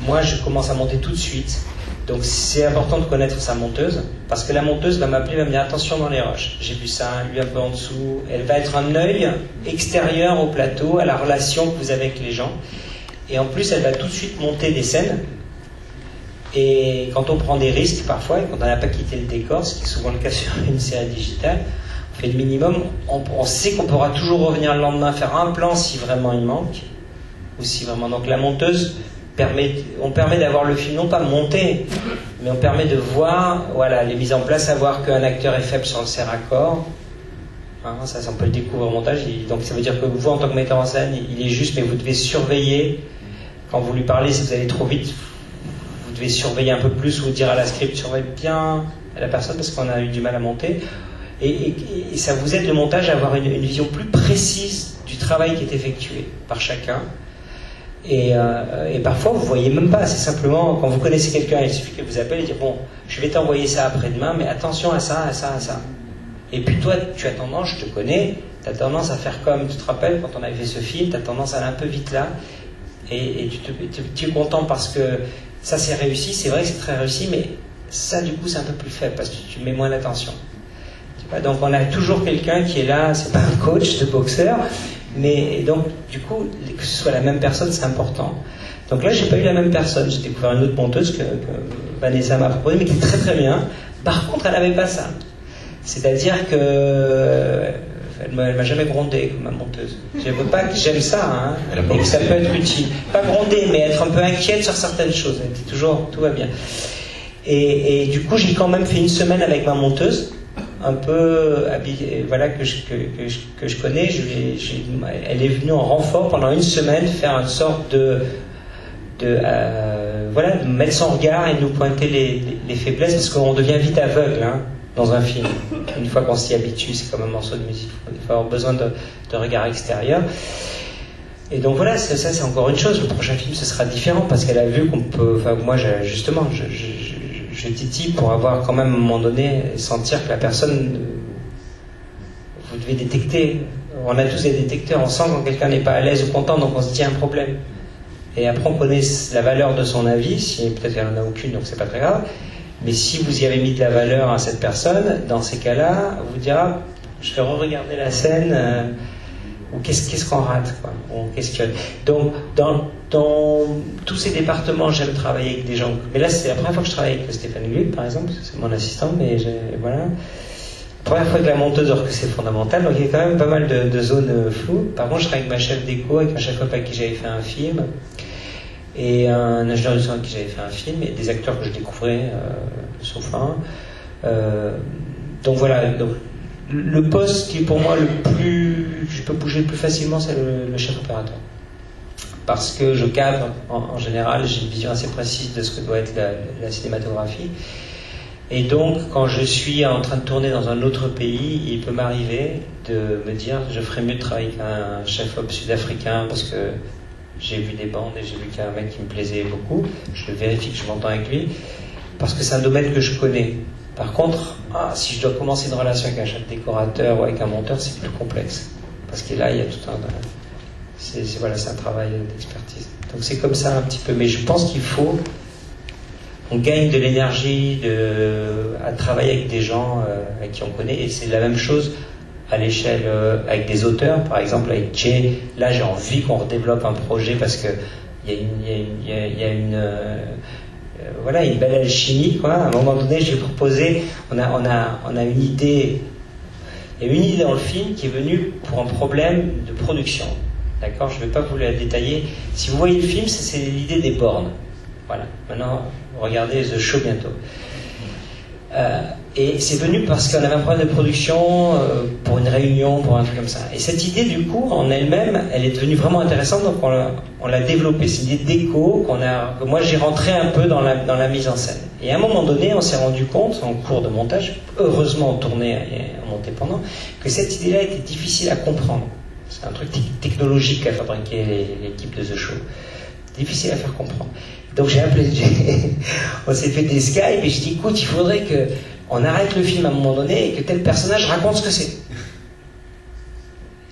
Moi je commence à monter tout de suite, donc c'est important de connaître sa monteuse, parce que la monteuse va m'appeler, va me dire attention dans les rushs, j'ai vu ça, lui un peu en dessous, elle va être un œil extérieur au plateau, à la relation que vous avez avec les gens, et en plus elle va tout de suite monter des scènes, et quand on prend des risques parfois, et quand on n'a pas quitté le décor, ce qui est souvent le cas sur une série digitale, on fait le minimum, on sait qu'on pourra toujours revenir le lendemain faire un plan si vraiment il manque, ou si vraiment, donc la monteuse on permet d'avoir le film non pas monté, mais on permet de voir, voilà, les mises en place, savoir qu'un acteur est faible sur le serre-à-corps, hein, ça on peut le découvrir au montage, donc ça veut dire que vous en tant que metteur en scène, il est juste, mais vous devez surveiller, quand vous lui parlez, si vous allez trop vite, vous devez surveiller un peu plus, ou dire à la script, surveille bien la personne parce qu'on a eu du mal à monter, et ça vous aide le montage à avoir une vision plus précise du travail qui est effectué par chacun. Et parfois vous voyez même pas, c'est simplement quand vous connaissez quelqu'un, il suffit qu'il vous appelle et dire bon, je je vais t'envoyer ça après-demain, mais attention à ça, à ça, à ça. Et puis toi, tu as tendance, je te connais, tu as tendance à faire comme, tu te rappelles, quand on avait fait ce film, tu as tendance à aller un peu vite là, et tu es content parce que ça c'est réussi, c'est vrai que c'est très réussi, mais ça du coup c'est un peu plus faible, parce que tu mets moins d'attention. Donc on a toujours quelqu'un qui est là, c'est pas un coach de boxeur, mais donc du coup, que ce soit la même personne, c'est important. Donc là, j'ai pas eu la même personne, j'ai découvert une autre monteuse que Vanessa m'a proposée, mais qui est très très bien. Par contre, elle n'avait pas ça. C'est-à-dire que elle m'a jamais grondé comme ma monteuse. Je veux pas que j'aime ça, hein, et que ça peut être utile. Pas gronder, mais être un peu inquiète sur certaines choses. Elle dit toujours, tout va bien. Et du coup, j'ai quand même fait une semaine avec ma monteuse, un peu habillée, voilà, que je connais. Elle est venue en renfort pendant une semaine faire une sorte de mettre son regard et nous pointer les faiblesses, parce qu'on devient vite aveugle, hein, dans un film. Une fois qu'on s'y habitue, c'est comme un morceau de musique. Il faut avoir besoin de regard extérieur. Et donc voilà, ça c'est encore une chose. Le prochain film, ce sera différent, parce qu'elle a vu qu'on peut... Enfin, moi, justement, je titille pour avoir quand même, à un moment donné, sentir que la personne... Vous devez détecter. On a tous des détecteurs. On sent quand quelqu'un n'est pas à l'aise ou content, donc on se dit un problème. Et après, on connaît la valeur de son avis. Si peut-être qu'elle n'en a aucune, donc c'est pas très grave. Mais si vous y avez mis de la valeur à cette personne, dans ces cas-là, vous dira, je vais re-regarder la scène, ou qu'est-ce qu'on rate, quoi. On questionne. Donc, dans tous ces départements, j'aime travailler avec des gens. Mais là, c'est la première fois que je travaille avec Stéphane Gluck, par exemple, c'est mon assistant, mais voilà. Première fois avec la monteuse, alors que c'est fondamental, donc il y a quand même pas mal de zones floues. Par contre, je travaille avec ma chef d'éco, avec un chef op avec qui j'avais fait un film, et un ingénieur du son avec qui j'avais fait un film, et des acteurs que je découvrais, sauf un. Donc voilà, donc, le poste qui est pour moi le plus... je peux bouger le plus facilement, c'est le chef opérateur. Parce que je cadre, en général, j'ai une vision assez précise de ce que doit être la cinématographie. Et donc, quand je suis en train de tourner dans un autre pays, il peut m'arriver de me dire je ferais mieux de travailler avec un chef-op sud-africain, parce que j'ai vu des bandes et j'ai vu qu'il y a un mec qui me plaisait beaucoup. Je vérifie que je m'entends avec lui, parce que c'est un domaine que je connais. Par contre, si je dois commencer une relation avec un chef décorateur ou avec un monteur, c'est plus complexe. Parce que là, il y a tout un... c'est un travail d'expertise. Donc c'est comme ça un petit peu. Mais je pense qu'il faut... On gagne de l'énergie à travailler avec des gens avec qui on connaît, et c'est la même chose à l'échelle avec des auteurs. Par exemple avec Jay, là j'ai envie qu'on redéveloppe un projet, parce que il y a une belle alchimie, quoi. À un moment donné, je lui ai proposé, on a une idée, il y a une idée dans le film qui est venue pour un problème de production. D'accord, je ne vais pas vous la détailler. Si vous voyez le film, c'est l'idée des bornes. Voilà. Maintenant, regardez The Show bientôt. Et c'est venu parce qu'on avait un problème de production pour une réunion, pour un truc comme ça. Et cette idée, du coup, en elle-même, elle est devenue vraiment intéressante, donc on l'a développée. C'est une idée d'écho que moi j'ai rentré un peu dans la mise en scène. Et à un moment donné, on s'est rendu compte, en cours de montage, heureusement on tournait et on montait pendant, que cette idée-là était difficile à comprendre. C'est un truc technologique qu'a fabriqué l'équipe de The Show. Difficile à faire comprendre. Donc j'ai appelé, on s'est fait des Skype, et je dis écoute, il faudrait qu'on arrête le film à un moment donné et que tel personnage raconte ce que c'est.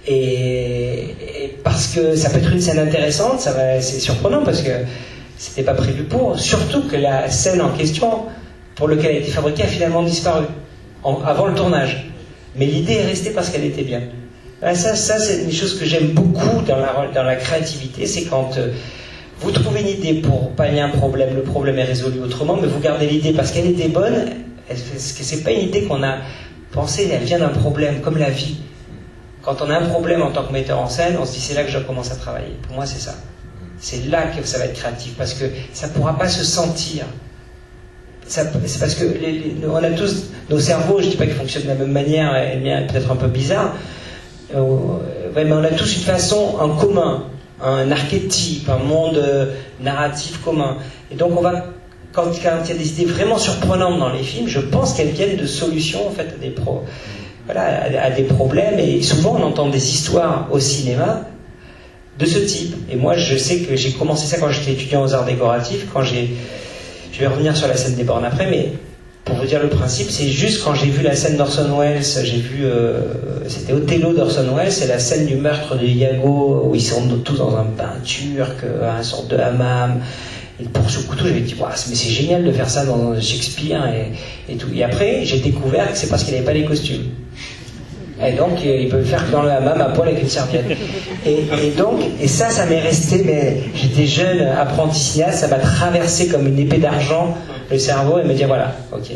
Et parce que ça peut être une scène intéressante, c'est surprenant parce que c'était pas prévu pour. Surtout que la scène en question, pour laquelle elle a été fabriquée, a finalement disparu avant le tournage. Mais l'idée est restée parce qu'elle était bien. Ça c'est une chose que j'aime beaucoup dans la créativité, c'est quand vous trouvez une idée pour pallier un problème, le problème est résolu autrement, mais vous gardez l'idée parce qu'elle était bonne. Est-ce que c'est pas une idée qu'on a pensée, elle vient d'un problème, comme la vie. Quand on a un problème en tant que metteur en scène, on se dit c'est là que je commence à travailler. Pour moi c'est ça. C'est là que ça va être créatif, parce que ça ne pourra pas se sentir. C'est parce que on a tous nos cerveaux, je ne dis pas qu'ils fonctionnent de la même manière, et le mien est peut-être un peu bizarre, mais on a tous une façon en commun, un archétype, un monde narratif commun. Et donc quand il y a des idées vraiment surprenantes dans les films, je pense qu'elles viennent de solutions en fait à des problèmes. Et souvent on entend des histoires au cinéma de ce type. Et moi je sais que j'ai commencé ça quand j'étais étudiant aux arts décoratifs, je vais revenir sur la scène des bornes après, mais pour vous dire le principe, c'est juste quand j'ai vu la scène d'Orson Welles, c'était Othello d'Orson Welles, c'est la scène du meurtre de Iago, où ils sont tous dans un bain turc, un sorte de hammam, et pour ce couteau, j'avais dit, mais c'est génial de faire ça dans Shakespeare, et tout. Et après, j'ai découvert que c'est parce qu'il n'avait pas les costumes. Et donc, il peut le faire dans le hammam à poil avec une serviette. Et ça m'est resté, mais j'étais jeune, apprenti cinéaste, ça m'a traversé comme une épée d'argent le cerveau et me dire, voilà, ok.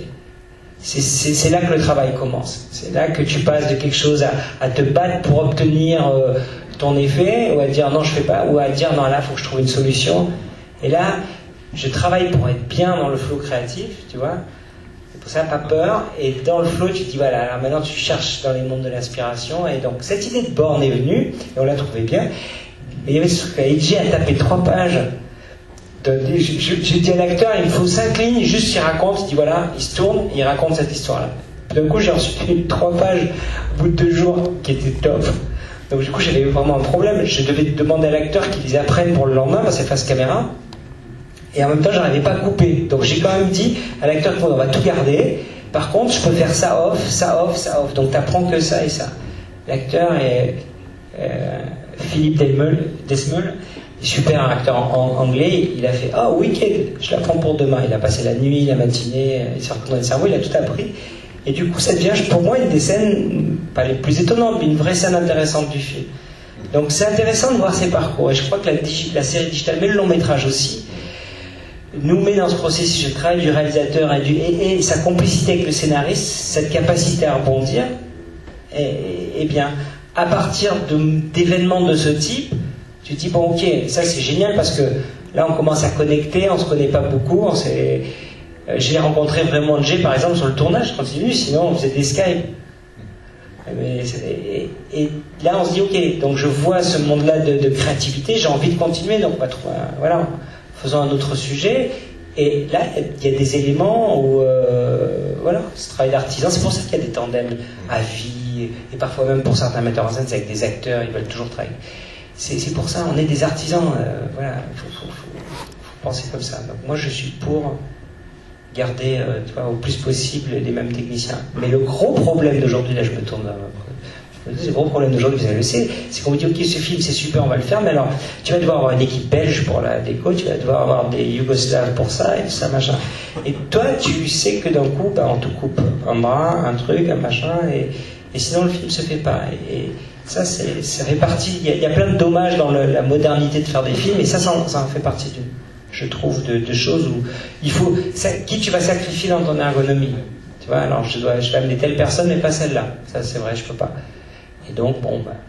C'est là que le travail commence. C'est là que tu passes de quelque chose à te battre pour obtenir ton effet, ou à dire non, je fais pas, ou à dire non, là, il faut que je trouve une solution. Et là, je travaille pour être bien dans le flow créatif, tu vois. Pour ça, pas peur. Et dans le flow, tu te dis, voilà, alors maintenant tu cherches dans les mondes de l'inspiration. Et donc, cette idée de borne est venue, et on l'a trouvée bien. Et il y avait ce truc, AJ a tapé 3 pages. J'ai dit à l'acteur, il faut 5 lignes, juste il raconte, il dit voilà, il se tourne, il raconte cette histoire-là. D'un coup, j'ai reçu 3 pages au bout de 2 jours, qui étaient top. Donc, du coup, j'avais vraiment un problème. Je devais demander à l'acteur qu'il les apprenne pour le lendemain, parce que c'est face caméra. Et en même temps, j'arrivais pas à couper. Donc j'ai quand même dit à l'acteur qu'on va tout garder. Par contre, je peux faire ça off, ça off, ça off. Donc t'apprends que ça et ça. L'acteur est Philippe Desmeul, super acteur anglais. Il a fait Wicked, je l'apprends pour demain. Il a passé la nuit, la matinée, il s'est retourné le cerveau, il a tout appris. Et du coup, ça devient pour moi une des scènes, pas les plus étonnantes, mais une vraie scène intéressante du film. Donc c'est intéressant de voir ces parcours. Et je crois que la série digitale, mais le long métrage aussi, nous met dans ce processus de travail du réalisateur et sa complicité avec le scénariste, cette capacité à rebondir, et bien, à partir d'événements de ce type, tu te dis, bon ok, ça c'est génial parce que là on commence à connecter, on se connaît pas beaucoup, j'ai rencontré vraiment Jay par exemple sur le tournage quand il est venu, sinon on faisait des Skype. Et là on se dit, ok, donc je vois ce monde-là de créativité, j'ai envie de continuer, donc on va trouver, voilà. Faisons un autre sujet, et là il y a des éléments où voilà, ce travail d'artisan, c'est pour ça qu'il y a des tandems à vie, et parfois même pour certains metteurs en scène, c'est avec des acteurs, ils veulent toujours travailler. C'est pour ça, on est des artisans, voilà, il faut penser comme ça. Donc moi je suis pour garder tu vois, au plus possible les mêmes techniciens. Mais le gros problème d'aujourd'hui, là je me tourne le gros problème d'aujourd'hui, vous le savez, c'est qu'on vous dit ok, ce film c'est super, on va le faire, mais alors tu vas devoir avoir une équipe belge pour la déco, tu vas devoir avoir des Yougoslaves pour ça et tout ça machin. Et toi tu sais que d'un coup on te coupe un bras, un truc, un machin, et sinon le film se fait pas. Et ça c'est réparti. Il y a plein de dommages dans la modernité de faire des films, et ça en fait partie je trouve de choses où il faut qui tu vas sacrifier dans ton ergonomie. Tu vois, alors je vais amener telle personne, mais pas celle-là. Ça c'est vrai, je peux pas. Et donc, voilà.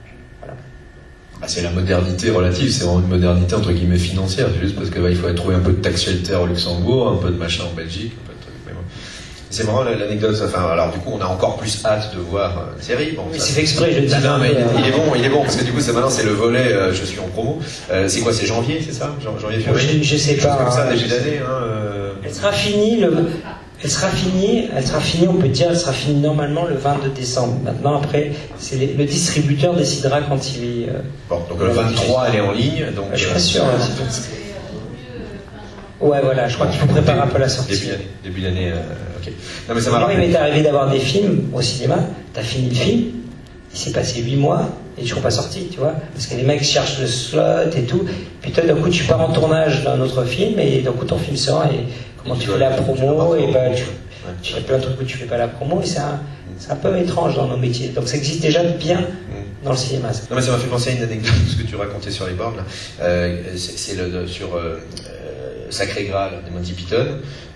C'est la modernité relative, c'est vraiment une modernité entre guillemets financière, c'est juste parce qu'il faut trouver un peu de tax shelter au Luxembourg, un peu de machin en Belgique, un peu de trucs. Mais bon. C'est marrant l'anecdote, alors du coup on a encore plus hâte de voir la série. Bon, c'est fait exprès, je dis. Non, mais il est bon, parce que du coup maintenant c'est le volet, je suis en promo. C'est quoi, c'est janvier, c'est ça? Janvier, février? Je sais pas. Comme ça, début d'année. Elle sera finie, on peut dire, elle sera finie normalement le 22 décembre. Maintenant, après, c'est le distributeur décidera quand il est... Bon, donc le 23, elle est en ligne. Donc, je suis pas sûr. Ouais, voilà, je crois qu'il faut préparer un peu la sortie. Début d'année, ok. Non, mais ça m'a rappelé. Oui, mais t'es arrivé d'avoir des films au cinéma, t'as fini le film, il s'est passé 8 mois, et ils sont pas sortis, tu vois. Parce que les mecs cherchent le slot et tout. Puis toi, d'un coup, tu pars en tournage d'un autre film, et d'un coup, ton film sort, et comment tu fais la promo, et tu fais plein de trucs où tu fais pas la promo, et c'est un peu étrange dans nos métiers. Donc ça existe déjà bien dans le cinéma. Non, mais ça m'a fait penser à une anecdote, ce que tu racontais sur les bornes, là. C'est sur Sacré Graal de Monty Python,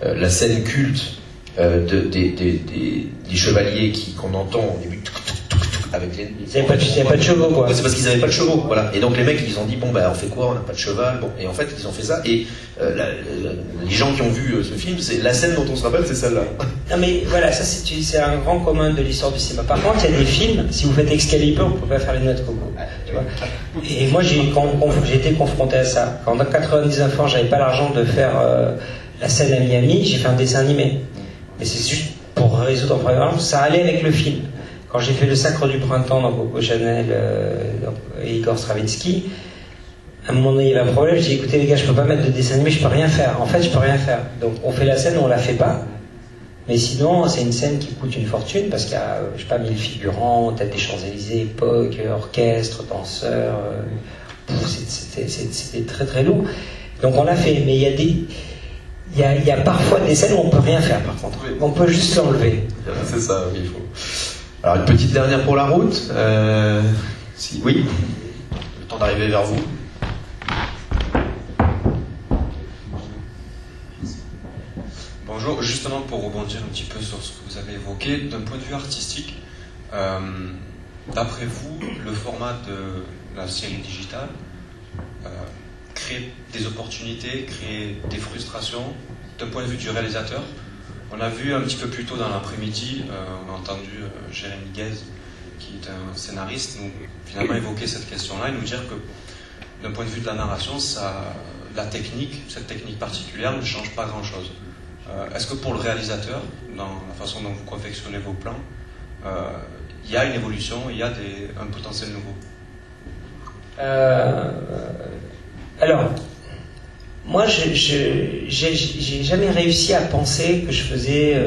la scène culte des chevaliers qu'on entend au début. Avec les... Il n'y avait pas de chevaux, quoi. C'est parce qu'ils n'avaient pas de chevaux, voilà. Et donc les mecs, ils ont dit, bon, on fait quoi? On n'a pas de cheval. Bon, et en fait, ils ont fait ça. Et les gens qui ont vu ce film, c'est la scène dont on se rappelle, c'est celle-là. Non, mais voilà, ça c'est un grand commun de l'histoire du cinéma. Par contre, il y a des films, si vous faites Excalibur, vous ne pouvez pas faire les notes Coco. Tu vois. Et moi, j'ai été confronté à ça. Quand dans 99 ans, j'avais pas l'argent de faire la scène à Miami, j'ai fait un dessin animé. Mais c'est juste pour résoudre un problème. Ça allait avec le film. Quand j'ai fait Le Sacre du Printemps dans Coco Chanel et Igor Stravinsky, à un moment donné, il y avait un problème. J'ai dit, écoutez les gars, je peux pas mettre de dessin animé, je peux rien faire. En fait, je peux rien faire. Donc on fait la scène, on la fait pas. Mais sinon, c'est une scène qui coûte une fortune parce qu'il y a, je sais pas, 1000 figurants, tête des Champs-Élysées, époque, orchestre, danseurs. C'était très très lourd. Donc on l'a fait, mais il y a parfois des scènes où on peut rien faire par contre. On peut juste l'enlever. C'est ça, oui, il faut. Alors une petite dernière pour la route. Si, oui. Le temps d'arriver vers vous. Bonjour, justement pour rebondir un petit peu sur ce que vous avez évoqué, d'un point de vue artistique, d'après vous, le format de la série digitale crée des opportunités, crée des frustrations d'un point de vue du réalisateur. On a vu un petit peu plus tôt dans l'après-midi, on a entendu Jérémy Guez, qui est un scénariste, nous finalement évoquer cette question-là et nous dire que d'un point de vue de la narration, cette technique particulière ne change pas grand-chose. Est-ce que pour le réalisateur, dans la façon dont vous confectionnez vos plans, il y a une évolution, il y a un potentiel nouveau? Alors, moi, j'ai jamais réussi à penser que je faisais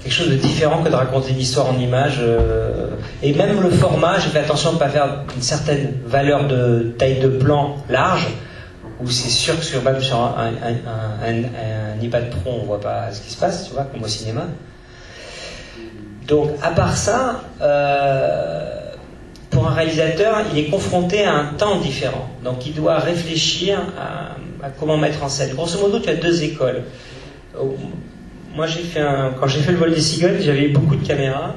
quelque chose de différent que de raconter une histoire en images. Et même le format, j'ai fait attention de ne pas faire une certaine valeur de taille de plan large, où c'est sûr que même sur un iPad Pro, on ne voit pas ce qui se passe, tu vois, comme au cinéma. Donc, à part ça, pour un réalisateur, il est confronté à un temps différent. Donc, il doit réfléchir à comment mettre en scène. Grosso modo, tu as deux écoles. Moi, quand j'ai fait le vol des cigognes, j'avais beaucoup de caméras.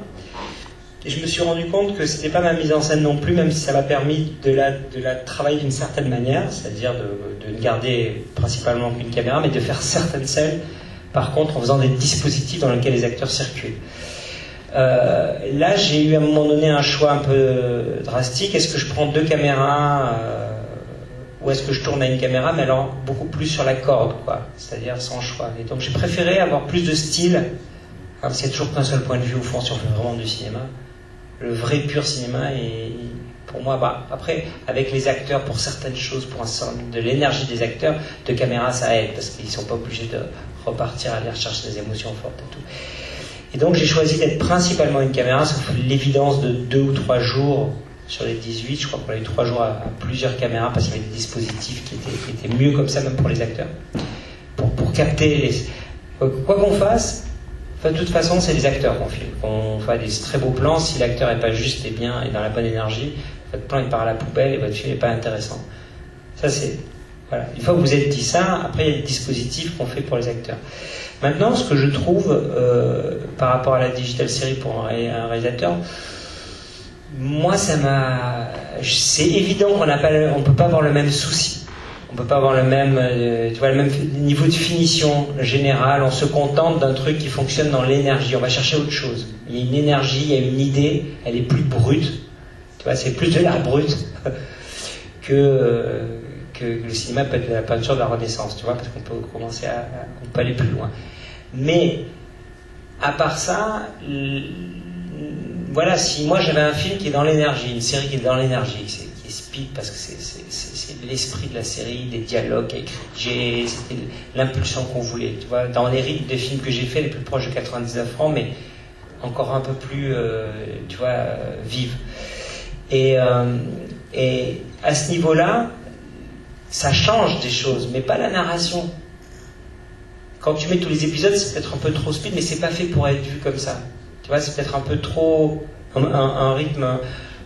Et je me suis rendu compte que c'était pas ma mise en scène non plus, même si ça m'a permis de la travailler d'une certaine manière, c'est-à-dire de ne garder principalement qu'une caméra, mais de faire certaines scènes, par contre, en faisant des dispositifs dans lesquels les acteurs circulent. Là, j'ai eu à un moment donné un choix un peu drastique. Est-ce que je prends deux caméras ou est-ce que je tourne à une caméra, mais alors beaucoup plus sur la corde, quoi, c'est-à-dire sans choix. Et donc j'ai préféré avoir plus de style, parce qu'il n'y a toujours qu'un seul point de vue au fond si on fait vraiment du cinéma. Le vrai pur cinéma, et pour moi, après, avec les acteurs, pour certaines choses, pour de l'énergie des acteurs, de caméra, ça aide, parce qu'ils ne sont pas obligés de repartir aller rechercher des émotions fortes et tout. Et donc j'ai choisi d'être principalement une caméra, sauf l'évidence de 2 ou 3 jours sur les 18, je crois qu'on a eu 3 jours à plusieurs caméras, parce qu'il y avait des dispositifs qui étaient mieux comme ça, même pour les acteurs, pour capter les... Quoi qu'on fasse, de toute façon, c'est les acteurs qu'on filme. On fait des très beaux plans. Si l'acteur n'est pas juste et bien et dans la bonne énergie, votre plan il part à la poubelle et votre film n'est pas intéressant. Ça, c'est... Voilà. Une fois que vous êtes dit ça, après il y a des dispositifs qu'on fait pour les acteurs. Maintenant, ce que je trouve par rapport à la digital série pour un réalisateur, moi, c'est évident qu'on ne peut pas avoir le même souci. On peut pas avoir le même niveau de finition générale. On se contente d'un truc qui fonctionne dans l'énergie. On va chercher autre chose. Il y a une énergie, il y a une idée, elle est plus brute. Tu vois, c'est plus de l'art brut que le cinéma peut être de la peinture de la Renaissance. Tu vois, parce qu'on peut commencer on peut aller plus loin. Mais à part ça, voilà, si moi j'avais un film qui est dans l'énergie, une série qui est dans l'énergie, qui est speed parce que c'est l'esprit de la série, des dialogues écrits, c'était l'impulsion qu'on voulait. Tu vois, dans les rythmes de films que j'ai fait, les plus proches de 99 francs, mais encore un peu plus, tu vois, vive. Et à ce niveau-là, ça change des choses, mais pas la narration. Quand tu mets tous les épisodes, c'est peut-être un peu trop speed, mais c'est pas fait pour être vu comme ça. Tu vois, c'est peut-être un peu trop un rythme.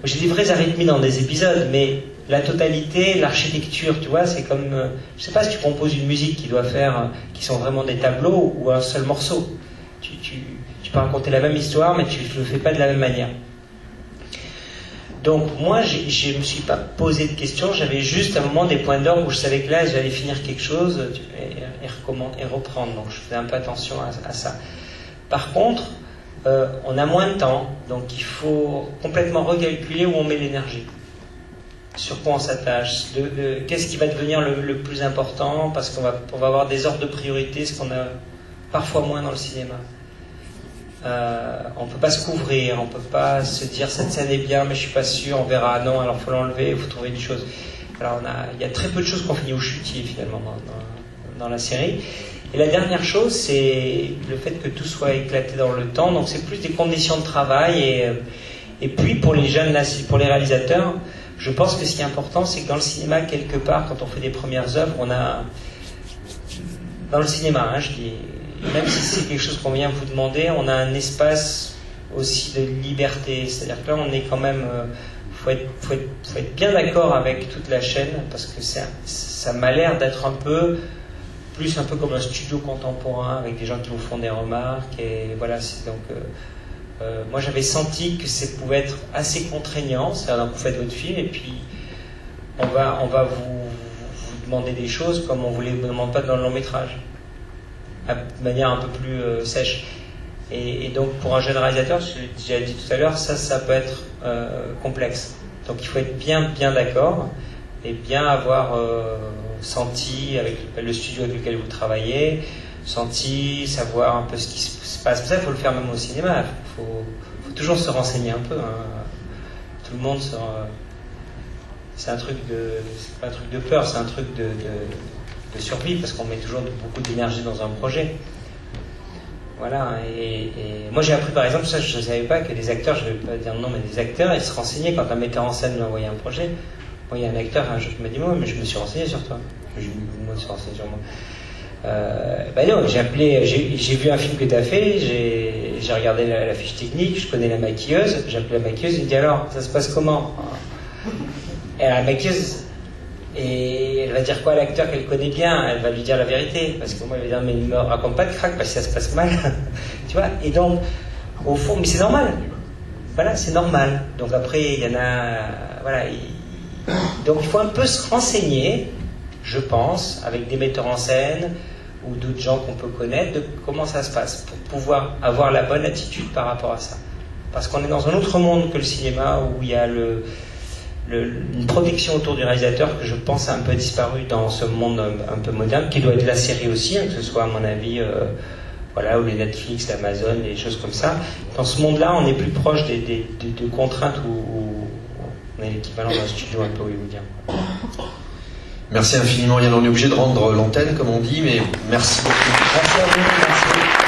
J'ai des vraies arythmies dans des épisodes, mais la totalité, l'architecture, tu vois, c'est comme... je sais pas si tu composes une musique qui sont vraiment des tableaux ou un seul morceau. Tu peux raconter la même histoire, mais tu le fais pas de la même manière. Donc moi, je me suis pas posé de questions, j'avais juste à un moment des points d'orgue où je savais que là, j'allais finir quelque chose et reprendre. Donc je faisais un peu attention à ça. Par contre, on a moins de temps, donc il faut complètement recalculer où on met l'énergie. Sur quoi on s'attache, qu'est-ce qui va devenir le plus important, parce qu'on va avoir des ordres de priorité, ce qu'on a parfois moins dans le cinéma. On ne peut pas se couvrir, on ne peut pas se dire cette scène est bien mais je ne suis pas sûr, on verra, non, alors il faut l'enlever, il faut trouver une chose. Alors il y a très peu de choses qu'on finit au chutier finalement dans la série. Et la dernière chose, c'est le fait que tout soit éclaté dans le temps. Donc c'est plus des conditions de travail. Et puis pour les jeunes, pour les réalisateurs, je pense que ce qui est important, c'est que dans le cinéma, quelque part, quand on fait des premières œuvres, on a... Dans le cinéma, hein, je dis, même si c'est quelque chose qu'on vient vous demander, on a un espace aussi de liberté. C'est-à-dire que là, on est quand même... faut être bien d'accord avec toute la chaîne, parce que ça m'a l'air d'être un peu comme un studio contemporain, avec des gens qui vous font des remarques. Et voilà, moi, j'avais senti que ça pouvait être assez contraignant. C'est-à-dire que vous faites votre film, et puis on va vous demander des choses comme on ne vous les demande pas dans le long métrage, de manière un peu plus sèche. Et donc pour un jeune réalisateur, je l'ai déjà dit tout à l'heure, ça peut être complexe. Donc il faut être bien d'accord et bien avoir senti avec le studio avec lequel vous travaillez, savoir un peu ce qui se passe. Pour ça, il faut le faire même au cinéma. Il faut toujours se renseigner un peu. Hein. Tout le monde c'est pas un truc de peur, c'est un truc de survie, parce qu'on met toujours beaucoup d'énergie dans un projet. Voilà, et moi j'ai appris par exemple, ça je ne savais pas, que les acteurs, je ne vais pas dire non, mais les acteurs, ils se renseignaient quand un metteur en scène lui envoyait un projet. Moi, il y a un acteur un jour qui m'a dit, moi, mais je me suis renseigné sur toi. Je me suis renseigné sur moi. Non, j'ai vu un film que tu as fait, j'ai regardé la fiche technique, je connais la maquilleuse, j'ai appelé la maquilleuse, il me dit alors, ça se passe comment? Et la maquilleuse, et elle va dire quoi à l'acteur qu'elle connaît bien? Elle va lui dire la vérité, parce que moi elle va dire mais ne me raconte pas de crack parce que ça se passe mal. Tu vois, et donc au fond, mais c'est normal, voilà, c'est normal. Donc après il y en a, voilà, donc il faut un peu se renseigner, je pense, avec des metteurs en scène ou d'autres gens qu'on peut connaître, de comment ça se passe, pour pouvoir avoir la bonne attitude par rapport à ça, parce qu'on est dans un autre monde que le cinéma, où il y a une protection autour du réalisateur que je pense a un peu disparu dans ce monde un peu moderne, qui doit être la série aussi, hein, que ce soit à mon avis voilà, ou les Netflix, l'Amazon, les choses comme ça. Dans ce monde-là, on est plus proche de contraintes où on est l'équivalent d'un studio un peu hollywoodien. Merci infiniment Yann, on est obligé de rendre l'antenne comme on dit, mais merci beaucoup. Merci à vous, merci.